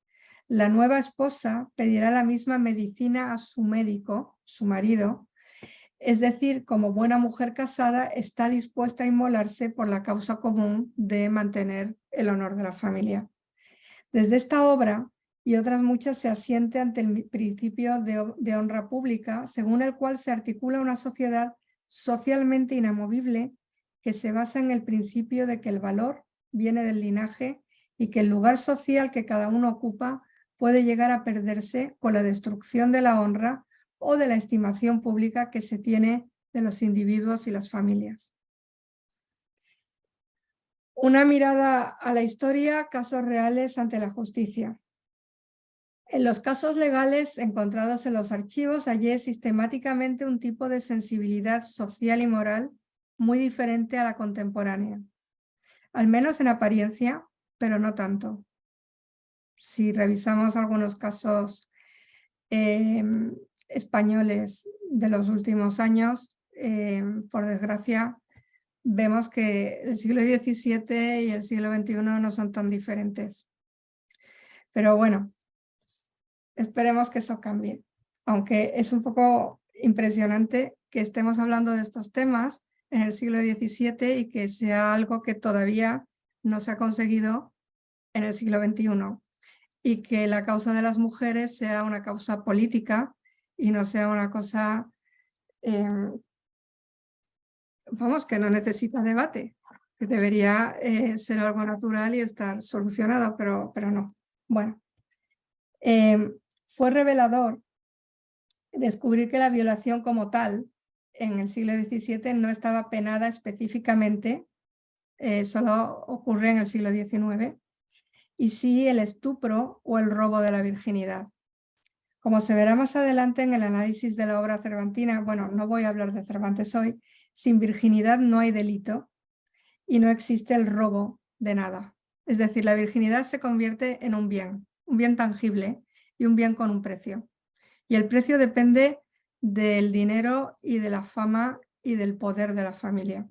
La nueva esposa pedirá la misma medicina a su médico, su marido, es decir, como buena mujer casada, está dispuesta a inmolarse por la causa común de mantener el honor de la familia. Desde esta obra y otras muchas se asiente ante el principio de honra pública, según el cual se articula una sociedad socialmente inamovible que se basa en el principio de que el valor viene del linaje y que el lugar social que cada uno ocupa puede llegar a perderse con la destrucción de la honra o de la estimación pública que se tiene de los individuos y las familias. Una mirada a la historia, casos reales ante la justicia. En los casos legales encontrados en los archivos hallé sistemáticamente un tipo de sensibilidad social y moral muy diferente a la contemporánea, al menos en apariencia, pero no tanto. Si revisamos algunos casos españoles de los últimos años, por desgracia, vemos que el siglo XVII y el siglo XXI no son tan diferentes. Pero bueno, esperemos que eso cambie, aunque es un poco impresionante que estemos hablando de estos temas en el siglo XVII y que sea algo que todavía no se ha conseguido en el siglo XXI y que la causa de las mujeres sea una causa política y no sea una cosa, vamos, que no necesita debate, que debería ser algo natural y estar solucionado, pero no. Bueno, fue revelador descubrir que la violación como tal en el siglo XVII no estaba penada específicamente, solo ocurre en el siglo XIX, y sí el estupro o el robo de la virginidad. Como se verá más adelante en el análisis de la obra cervantina, bueno, no voy a hablar de Cervantes hoy, sin virginidad no hay delito y no existe el robo de nada. Es decir, la virginidad se convierte en un bien tangible y un bien con un precio. Y el precio depende del dinero y de la fama y del poder de la familia.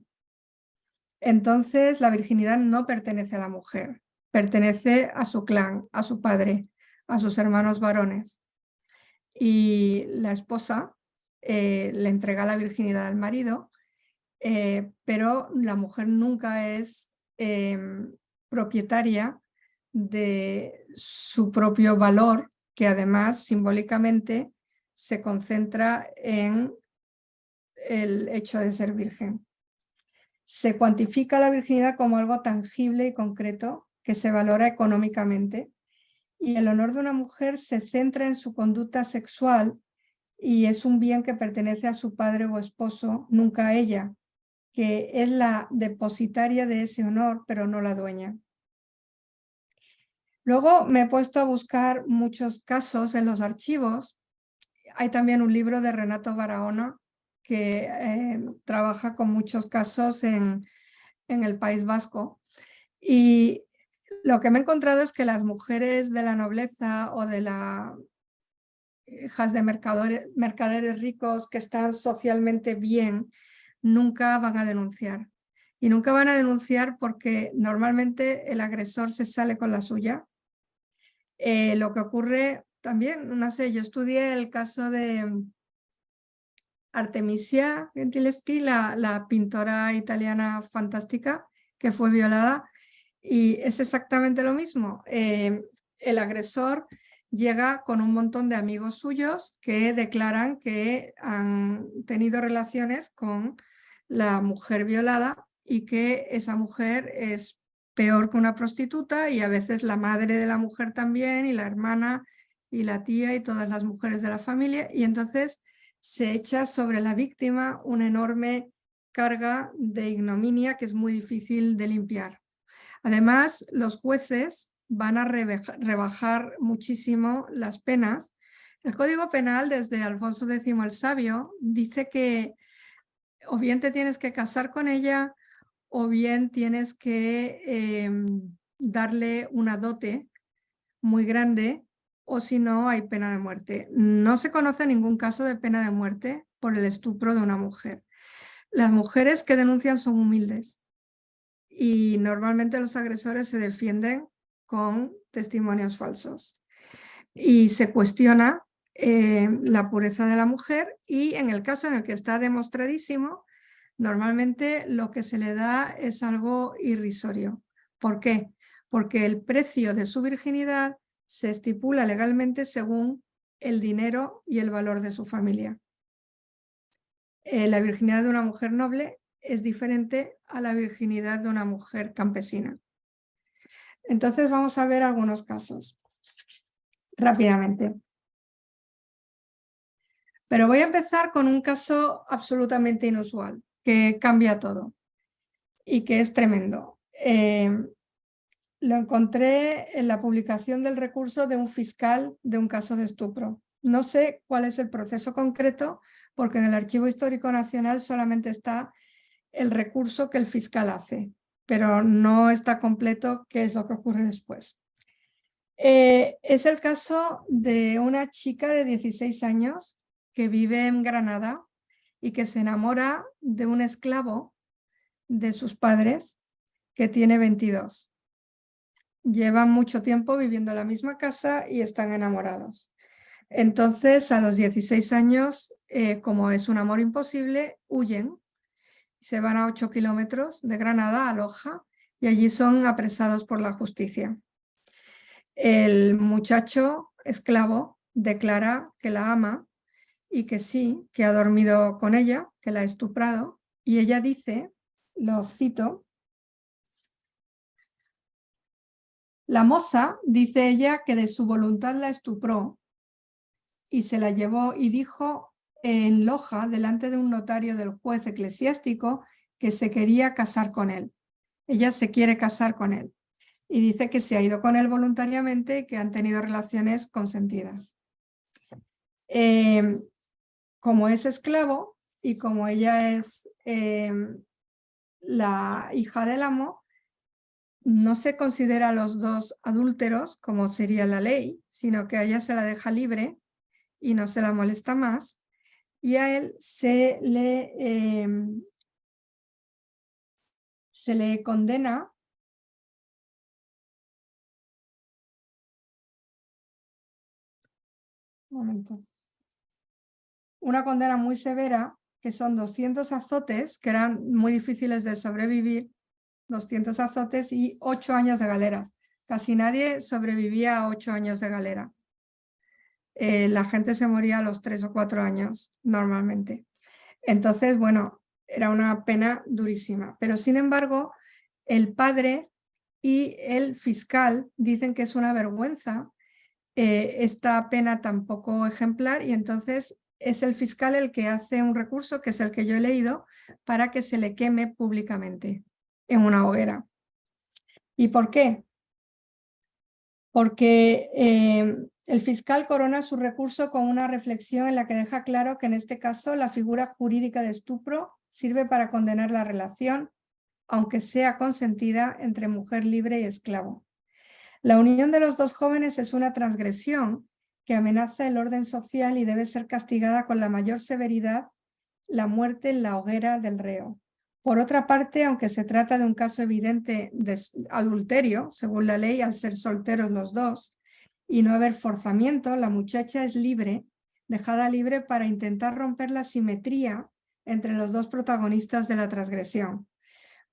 Entonces, la virginidad no pertenece a la mujer, pertenece a su clan, a su padre, a sus hermanos varones. Y la esposa le entrega la virginidad al marido, pero la mujer nunca es propietaria de su propio valor, que además simbólicamente se concentra en el hecho de ser virgen. Se cuantifica la virginidad como algo tangible y concreto que se valora económicamente, y el honor de una mujer se centra en su conducta sexual y es un bien que pertenece a su padre o esposo, nunca a ella, que es la depositaria de ese honor, pero no la dueña. Luego me he puesto a buscar muchos casos en los archivos. Hay también un libro de Renato Barahona que trabaja con muchos casos en en el País Vasco. Y lo que me he encontrado es que las mujeres de la nobleza o de las hijas de mercaderes ricos que están socialmente bien, nunca van a denunciar. Y nunca van a denunciar porque normalmente el agresor se sale con la suya. Lo que ocurre también, no sé, yo estudié el caso de Artemisia Gentileschi, la pintora italiana fantástica que fue violada, y es exactamente lo mismo. El agresor llega con un montón de amigos suyos que declaran que han tenido relaciones con la mujer violada y que esa mujer es peor que una prostituta, y a veces la madre de la mujer también, y la hermana y la tía y todas las mujeres de la familia, y entonces se echa sobre la víctima una enorme carga de ignominia que es muy difícil de limpiar. Además, los jueces van a rebajar muchísimo las penas. El Código Penal, desde Alfonso X el Sabio, dice que o bien te tienes que casar con ella o bien tienes que darle una dote muy grande, o si no hay pena de muerte. No se conoce ningún caso de pena de muerte por el estupro de una mujer. Las mujeres que denuncian son humildes y normalmente los agresores se defienden con testimonios falsos. Y se cuestiona la pureza de la mujer, y en el caso en el que está demostradísimo, normalmente lo que se le da es algo irrisorio. ¿Por qué? Porque el precio de su virginidad se estipula legalmente según el dinero y el valor de su familia. La virginidad de una mujer noble es diferente a la virginidad de una mujer campesina. Entonces vamos a ver algunos casos rápidamente. Pero voy a empezar con un caso absolutamente inusual, que cambia todo y que es tremendo. Lo encontré en la publicación del recurso de un fiscal de un caso de estupro. No sé cuál es el proceso concreto, porque en el Archivo Histórico Nacional solamente está el recurso que el fiscal hace, pero no está completo qué es lo que ocurre después. Es el caso de una chica de 16 años que vive en Granada y que se enamora de un esclavo de sus padres que tiene 22. Llevan mucho tiempo viviendo en la misma casa y están enamorados. Entonces, a los 16 años, como es un amor imposible, huyen. Se van a 8 kilómetros de Granada, a Loja, y allí son apresados por la justicia. El muchacho esclavo declara que la ama y que sí, que ha dormido con ella, que la ha estuprado, y ella dice, lo cito: la moza, dice ella, que de su voluntad la estupró y se la llevó, y dijo en Loja, delante de un notario del juez eclesiástico, que se quería casar con él. Ella se quiere casar con él. Y dice que se ha ido con él voluntariamente y que han tenido relaciones consentidas. Como es esclavo y como ella es la hija del amo, no se considera a los dos adúlteros, como sería la ley, sino que a ella se la deja libre y no se la molesta más, y a él se le condena una condena muy severa, que son 200 azotes, que eran muy difíciles de sobrevivir, 200 azotes y 8 años de galeras. Casi nadie sobrevivía a 8 años de galera. La gente se moría a los 3 o 4 años normalmente. Entonces, bueno, era una pena durísima. Pero sin embargo, el padre y el fiscal dicen que es una vergüenza esta pena tan poco ejemplar, y entonces es el fiscal el que hace un recurso, que es el que yo he leído, para que se le queme públicamente en una hoguera. ¿Y por qué? Porque el fiscal corona su recurso con una reflexión en la que deja claro que en este caso la figura jurídica de estupro sirve para condenar la relación, aunque sea consentida, entre mujer libre y esclavo. La unión de los dos jóvenes es una transgresión que amenaza el orden social y debe ser castigada con la mayor severidad, la muerte en la hoguera del reo. Por otra parte, aunque se trata de un caso evidente de adulterio, según la ley, al ser solteros los dos, y no haber forzamiento, la muchacha es libre, dejada libre para intentar romper la simetría entre los dos protagonistas de la transgresión.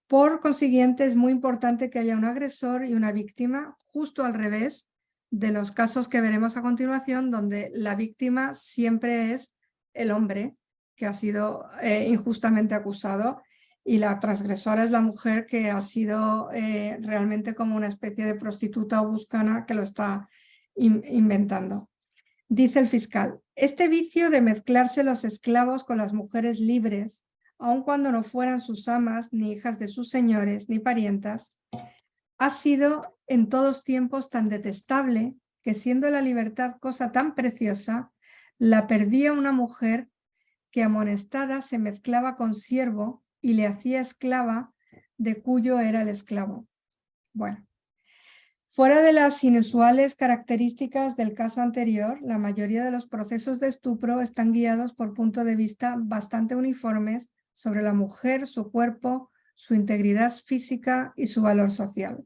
Por consiguiente, es muy importante que haya un agresor y una víctima, justo al revés de los casos que veremos a continuación, donde la víctima siempre es el hombre que ha sido injustamente acusado y la transgresora es la mujer que ha sido realmente como una especie de prostituta o buscana que lo está inventando. Dice el fiscal, este vicio de mezclarse los esclavos con las mujeres libres, aun cuando no fueran sus amas, ni hijas de sus señores, ni parientas, ha sido en todos tiempos tan detestable que, siendo la libertad cosa tan preciosa, la perdía una mujer que, amonestada, se mezclaba con siervo y le hacía esclava de cuyo era el esclavo. Bueno, fuera de las inusuales características del caso anterior, la mayoría de los procesos de estupro están guiados por puntos de vista bastante uniformes sobre la mujer, su cuerpo, su integridad física y su valor social.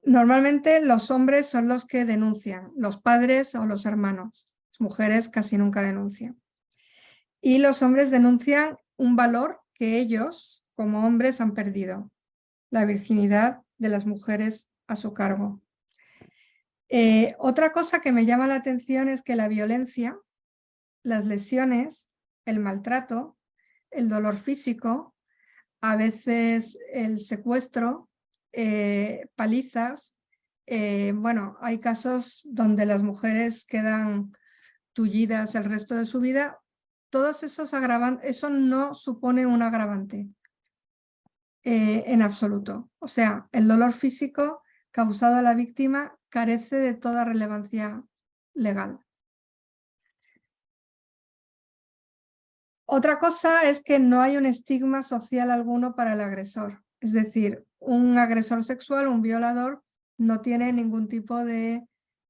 Normalmente los hombres son los que denuncian, los padres o los hermanos. Las mujeres casi nunca denuncian. Y los hombres denuncian un valor que ellos, como hombres, han perdido: la virginidad de las mujeres a su cargo. Otra cosa que me llama la atención es que la violencia, las lesiones, el maltrato, el dolor físico, a veces el secuestro, palizas, bueno, hay casos donde las mujeres quedan tullidas el resto de su vida. Todos esos agravantes, eso no supone un agravante en absoluto. O sea, el dolor físico causado a la víctima carece de toda relevancia legal. Otra cosa es que no hay un estigma social alguno para el agresor. Es decir, un agresor sexual, un violador, no tiene ningún tipo de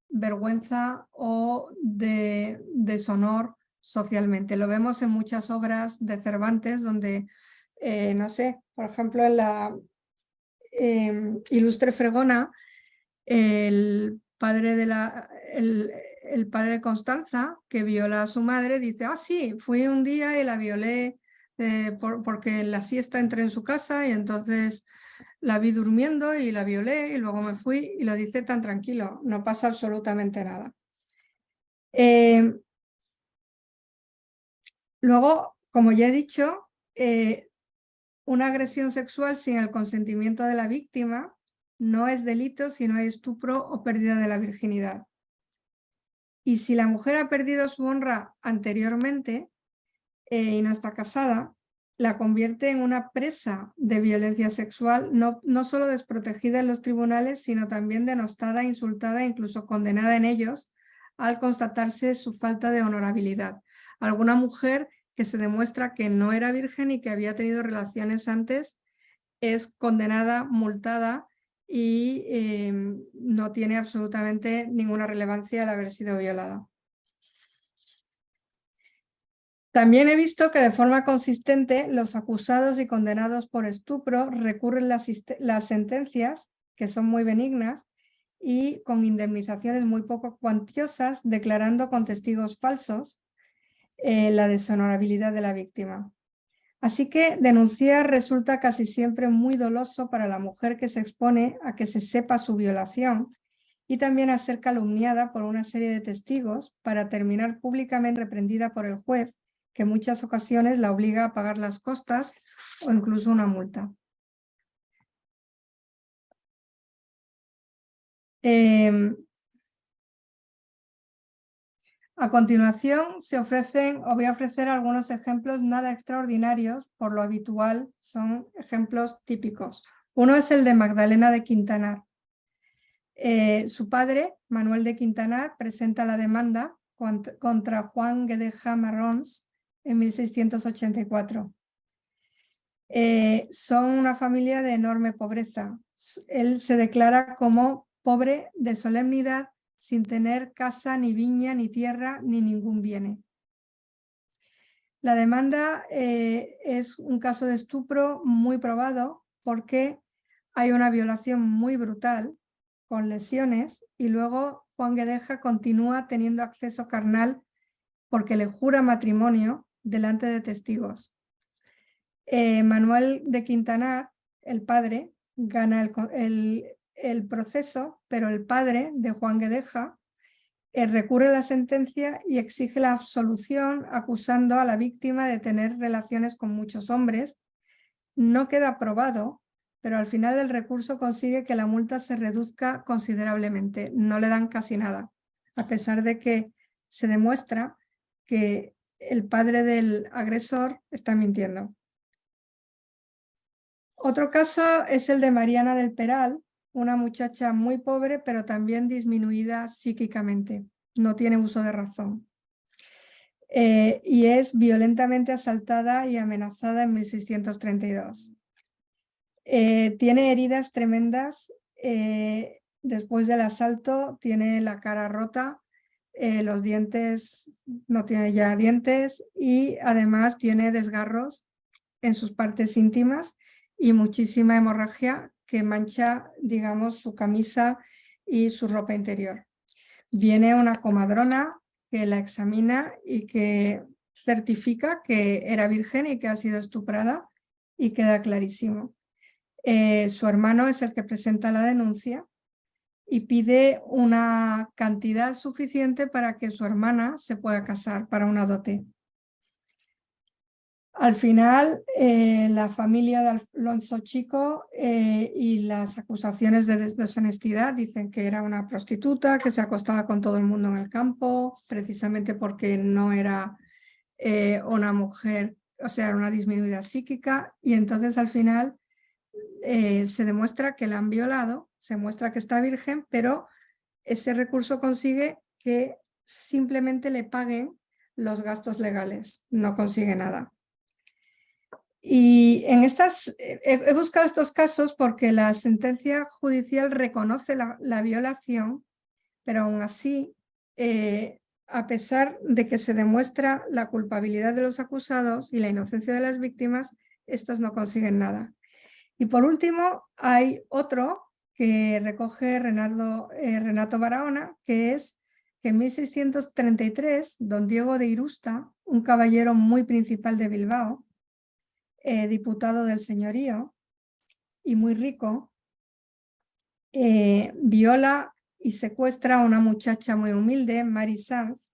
vergüenza o de deshonor socialmente. Lo vemos en muchas obras de Cervantes donde, no sé, por ejemplo en la Ilustre Fregona, el padre de Constanza, que viola a su madre, dice, ah, sí, fui un día y la violé porque en la siesta entré en su casa y entonces la vi durmiendo y la violé y luego me fui, y lo dice tan tranquilo, no pasa absolutamente nada. Luego, como ya he dicho, una agresión sexual sin el consentimiento de la víctima no es delito si no hay estupro o pérdida de la virginidad. Y si la mujer ha perdido su honra anteriormente y no está casada, la convierte en una presa de violencia sexual, no solo desprotegida en los tribunales, sino también denostada, insultada e incluso condenada en ellos al constatarse su falta de honorabilidad. Alguna mujer que se demuestra que no era virgen y que había tenido relaciones antes es condenada, multada y no tiene absolutamente ninguna relevancia al haber sido violada. También he visto que de forma consistente los acusados y condenados por estupro recurren las sentencias, que son muy benignas, y con indemnizaciones muy poco cuantiosas, declarando con testigos falsos la deshonorabilidad de la víctima. Así que denunciar resulta casi siempre muy doloso para la mujer que se expone a que se sepa su violación y también a ser calumniada por una serie de testigos para terminar públicamente reprendida por el juez, que en muchas ocasiones la obliga a pagar las costas o incluso una multa. A continuación voy a ofrecer algunos ejemplos nada extraordinarios, por lo habitual son ejemplos típicos. Uno es el de Magdalena de Quintanar. Su padre, Manuel de Quintanar, presenta la demanda contra Juan Guedeja Marrons en 1684. Son una familia de enorme pobreza. Él se declara como pobre de solemnidad, sin tener casa, ni viña, ni tierra, ni ningún bien. La demanda es un caso de estupro muy probado porque hay una violación muy brutal con lesiones y luego Juan Guedeja continúa teniendo acceso carnal porque le jura matrimonio delante de testigos. Manuel de Quintanar, el padre, gana el proceso, pero el padre de Juan Guedeja recurre a la sentencia y exige la absolución acusando a la víctima de tener relaciones con muchos hombres. No queda probado, pero al final el recurso consigue que la multa se reduzca considerablemente. No le dan casi nada, a pesar de que se demuestra que el padre del agresor está mintiendo. Otro caso es el de Mariana del Peral, una muchacha muy pobre, pero también disminuida psíquicamente. No tiene uso de razón. Y es violentamente asaltada y amenazada en 1632. Tiene heridas tremendas. Después del asalto tiene la cara rota, los dientes, no tiene ya dientes y además tiene desgarros en sus partes íntimas y muchísima hemorragia que mancha, digamos, su camisa y su ropa interior. Viene una comadrona que la examina y que certifica que era virgen y que ha sido estuprada y queda clarísimo. Su hermano es el que presenta la denuncia y pide una cantidad suficiente para que su hermana se pueda casar para una dote. Al final, la familia de Alonso Chico y las acusaciones de deshonestidad dicen que era una prostituta, que se acostaba con todo el mundo en el campo, precisamente porque no era una mujer, o sea, era una disminuida psíquica, y entonces al final se demuestra que la han violado, se muestra que está virgen, pero ese recurso consigue que simplemente le paguen los gastos legales, no consigue nada. Y en he buscado estos casos porque la sentencia judicial reconoce la violación, pero aún así, a pesar de que se demuestra la culpabilidad de los acusados y la inocencia de las víctimas, estas no consiguen nada. Y por último, hay otro que recoge Renato Barahona, que es que en 1633, don Diego de Irusta, un caballero muy principal de Bilbao, diputado del señorío y muy rico, viola y secuestra a una muchacha muy humilde, Mary Sanz,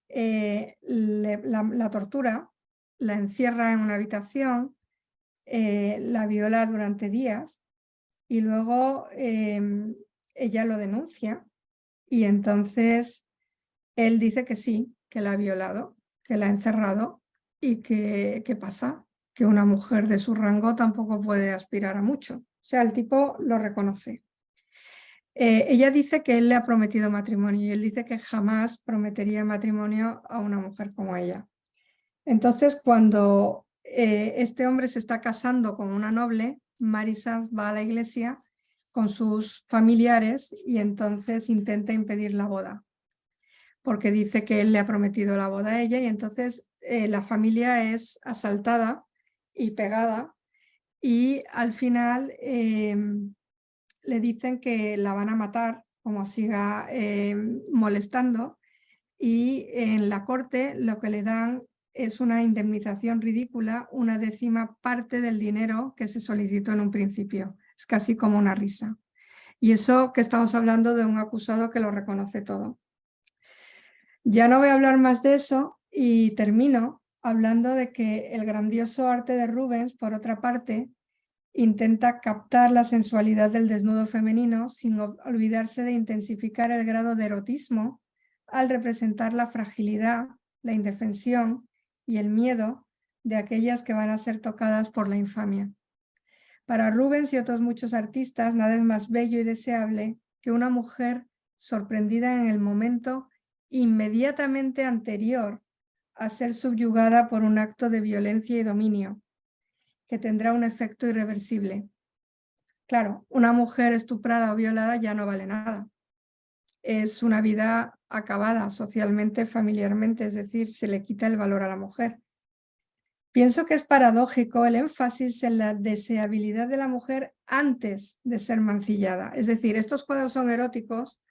la tortura, la encierra en una habitación, la viola durante días y luego ella lo denuncia y entonces él dice que sí, que la ha violado, que la ha encerrado y que ¿qué pasa? Que una mujer de su rango tampoco puede aspirar a mucho. O sea, el tipo lo reconoce. Ella dice que él le ha prometido matrimonio y él dice que jamás prometería matrimonio a una mujer como ella. Entonces, cuando este hombre se está casando con una noble, Mary Sanz va a la iglesia con sus familiares y entonces intenta impedir la boda, porque dice que él le ha prometido la boda a ella y entonces la familia es asaltada y pegada y al final le dicen que la van a matar como siga molestando y en la corte lo que le dan es una indemnización ridícula, 1/10 parte del dinero que se solicitó en un principio. Es casi como una risa. Y eso que estamos hablando de un acusado que lo reconoce todo. Ya no voy a hablar más de eso y termino hablando de que el grandioso arte de Rubens, por otra parte, intenta captar la sensualidad del desnudo femenino sin olvidarse de intensificar el grado de erotismo al representar la fragilidad, la indefensión y el miedo de aquellas que van a ser tocadas por la infamia. Para Rubens y otros muchos artistas, nada es más bello y deseable que una mujer sorprendida en el momento inmediatamente anterior a ser subyugada por un acto de violencia y dominio, que tendrá un efecto irreversible. Claro, una mujer estuprada o violada ya no vale nada. Es una vida acabada socialmente, familiarmente, es decir, se le quita el valor a la mujer. Pienso que es paradójico el énfasis en la deseabilidad de la mujer antes de ser mancillada. Es decir, estos cuadros son eróticos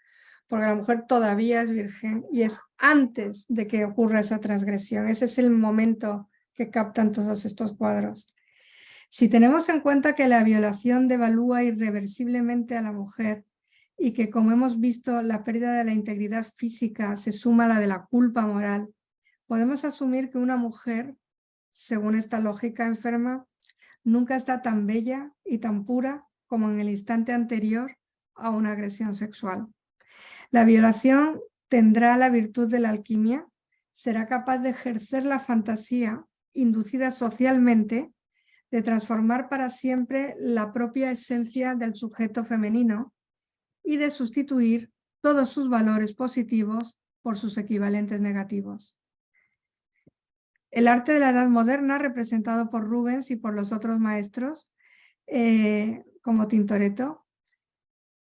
porque la mujer todavía es virgen y es antes de que ocurra esa transgresión. Ese es el momento que captan todos estos cuadros. Si tenemos en cuenta que la violación devalúa irreversiblemente a la mujer y que, como hemos visto, la pérdida de la integridad física se suma a la de la culpa moral, podemos asumir que una mujer, según esta lógica enferma, nunca está tan bella y tan pura como en el instante anterior a una agresión sexual. La violación tendrá la virtud de la alquimia, será capaz de ejercer la fantasía inducida socialmente, de transformar para siempre la propia esencia del sujeto femenino y de sustituir todos sus valores positivos por sus equivalentes negativos. El arte de la Edad Moderna, representado por Rubens y por los otros maestros, como Tintoretto,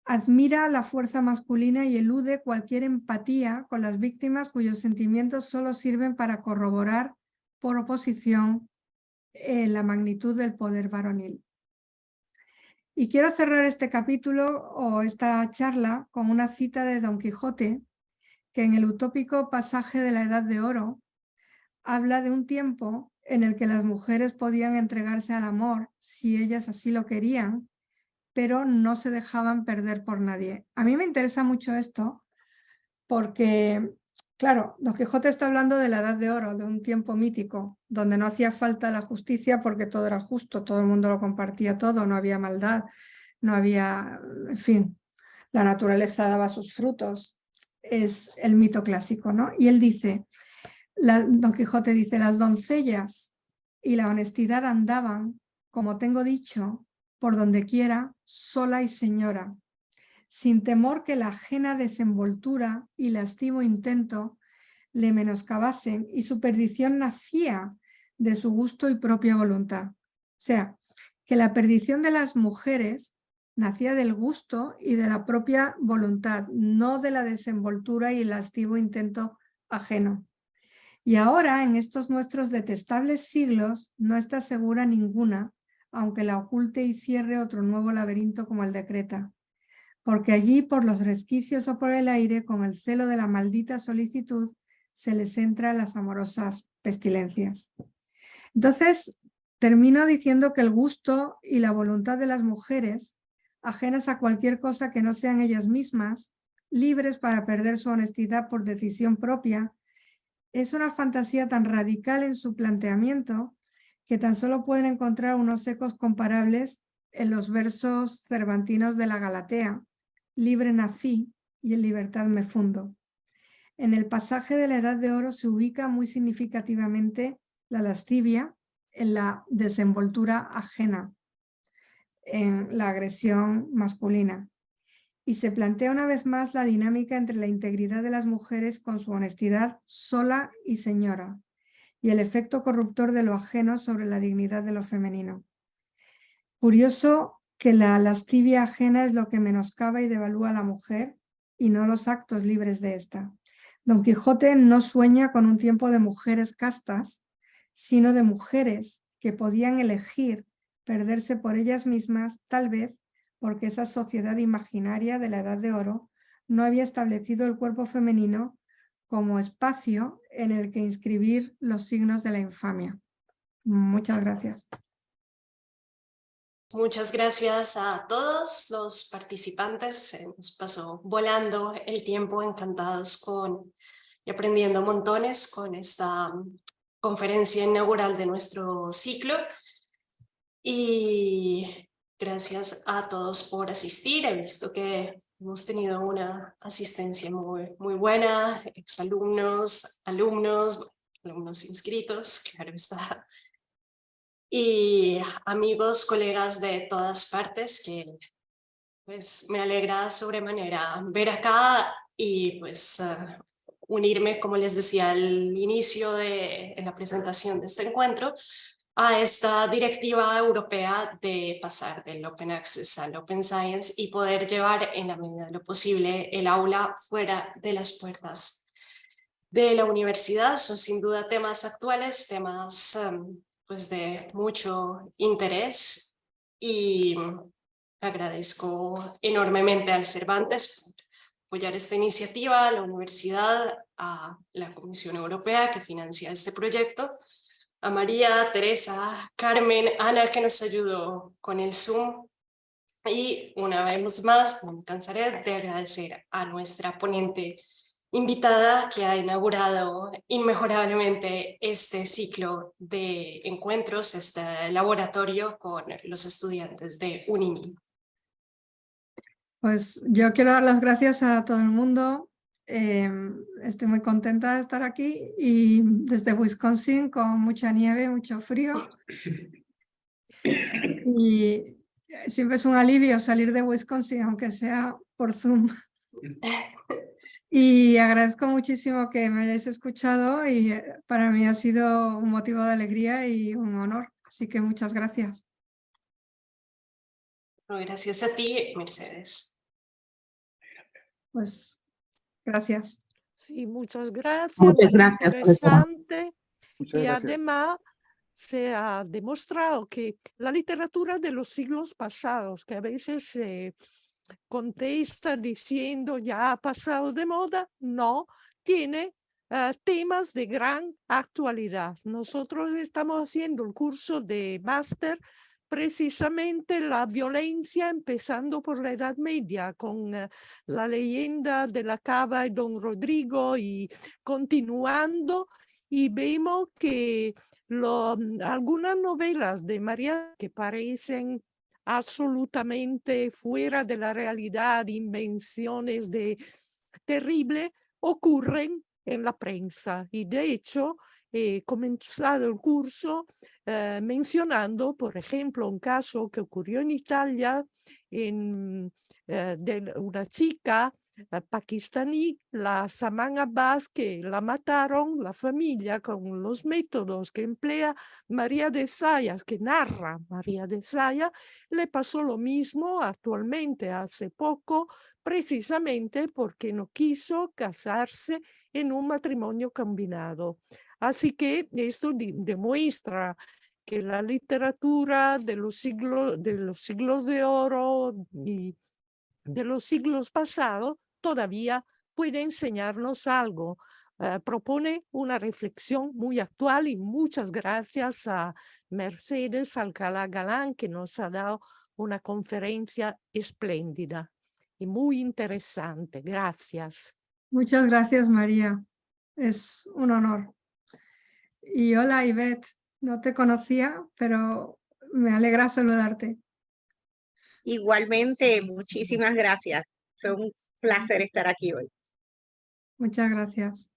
admira la fuerza masculina y elude cualquier empatía con las víctimas cuyos sentimientos solo sirven para corroborar por oposición la magnitud del poder varonil. Y quiero cerrar este capítulo o esta charla con una cita de Don Quijote, que en el utópico pasaje de la Edad de Oro habla de un tiempo en el que las mujeres podían entregarse al amor si ellas así lo querían, pero no se dejaban perder por nadie. A mí me interesa mucho esto porque, claro, Don Quijote está hablando de la Edad de Oro, de un tiempo mítico, donde no hacía falta la justicia porque todo era justo, todo el mundo lo compartía todo, no había maldad, no había, en fin, la naturaleza daba sus frutos. Es el mito clásico, ¿no? Y él dice, Don Quijote dice, las doncellas y la honestidad andaban, como tengo dicho, por donde quiera, sola y señora, sin temor que la ajena desenvoltura y lascivo intento le menoscabasen, y su perdición nacía de su gusto y propia voluntad. O sea, que la perdición de las mujeres nacía del gusto y de la propia voluntad, no de la desenvoltura y el lascivo intento ajeno. Y ahora, en estos nuestros detestables siglos, no está segura ninguna, aunque la oculte y cierre otro nuevo laberinto como el de Creta, porque allí, por los resquicios o por el aire, con el celo de la maldita solicitud, se les entra las amorosas pestilencias. Entonces, termino diciendo que el gusto y la voluntad de las mujeres, ajenas a cualquier cosa que no sean ellas mismas, libres para perder su honestidad por decisión propia, es una fantasía tan radical en su planteamiento que tan solo pueden encontrar unos ecos comparables en los versos cervantinos de la Galatea: libre nací y en libertad me fundo. En el pasaje de la Edad de Oro se ubica muy significativamente la lascivia en la desenvoltura ajena, en la agresión masculina. Y se plantea una vez más la dinámica entre la integridad de las mujeres con su honestidad sola y señora, y el efecto corruptor de lo ajeno sobre la dignidad de lo femenino. Curioso que la lascivia ajena es lo que menoscaba y devalúa a la mujer, y no los actos libres de ésta. Don Quijote no sueña con un tiempo de mujeres castas, sino de mujeres que podían elegir perderse por ellas mismas, tal vez porque esa sociedad imaginaria de la Edad de Oro no había establecido el cuerpo femenino como espacio en el que inscribir los signos de la infamia. Muchas gracias. Muchas gracias a todos los participantes. Nos pasó volando el tiempo, encantados y aprendiendo montones con esta conferencia inaugural de nuestro ciclo. Y gracias a todos por asistir. He visto que hemos tenido una asistencia muy buena, exalumnos, alumnos inscritos, claro está. Y amigos, colegas de todas partes, que pues me alegra sobremanera ver acá y pues unirme, como les decía al inicio en la presentación de este encuentro, a esta directiva europea de pasar del Open Access al Open Science y poder llevar en la medida de lo posible el aula fuera de las puertas de la universidad. Son sin duda temas actuales, temas pues de mucho interés, y agradezco enormemente al Cervantes por apoyar esta iniciativa, a la universidad, a la Comisión Europea que financia este proyecto, a María, Teresa, Carmen, Ana, que nos ayudó con el Zoom, y una vez más no me cansaré de agradecer a nuestra ponente invitada que ha inaugurado inmejorablemente este ciclo de encuentros, este laboratorio con los estudiantes de UNIMI. Pues yo quiero dar las gracias a todo el mundo. Estoy muy contenta de estar aquí y desde Wisconsin con mucha nieve, mucho frío. Y siempre es un alivio salir de Wisconsin, aunque sea por Zoom. Y agradezco muchísimo que me hayáis escuchado y para mí ha sido un motivo de alegría y un honor. Así que muchas gracias. Gracias a ti, Mercedes. Pues gracias. Sí, muchas gracias. Muchas Muy gracias por estar. interesante. Muchas Y gracias. además se ha demostrado que la literatura de los siglos pasados, que a veces se contesta diciendo ya ha pasado de moda, no, tiene temas de gran actualidad. Nosotros estamos haciendo el curso de máster precisamente la violencia empezando por la Edad Media con la leyenda de la Cava y Don Rodrigo y continuando, y vemos que algunas novelas de María que parecen absolutamente fuera de la realidad, invenciones terribles, ocurren en la prensa. Y de hecho, he comenzado el curso mencionando, por ejemplo, un caso que ocurrió en Italia de una chica pakistaní, la Saman Abbas, que la mataron la familia con los métodos que emplea María de Sayas, que narra María de Sayas. Le pasó lo mismo actualmente, hace poco, precisamente porque no quiso casarse en un matrimonio combinado. Así que esto demuestra que la literatura de los siglos de oro y de los siglos pasados todavía puede enseñarnos algo. Propone una reflexión muy actual, y muchas gracias a Mercedes Alcalá Galán, que nos ha dado una conferencia espléndida y muy interesante. Gracias. Muchas gracias, María. Es un honor. Y hola, Ivette. No te conocía, pero me alegra saludarte. Igualmente, muchísimas gracias. Fue un placer estar aquí hoy. Muchas gracias.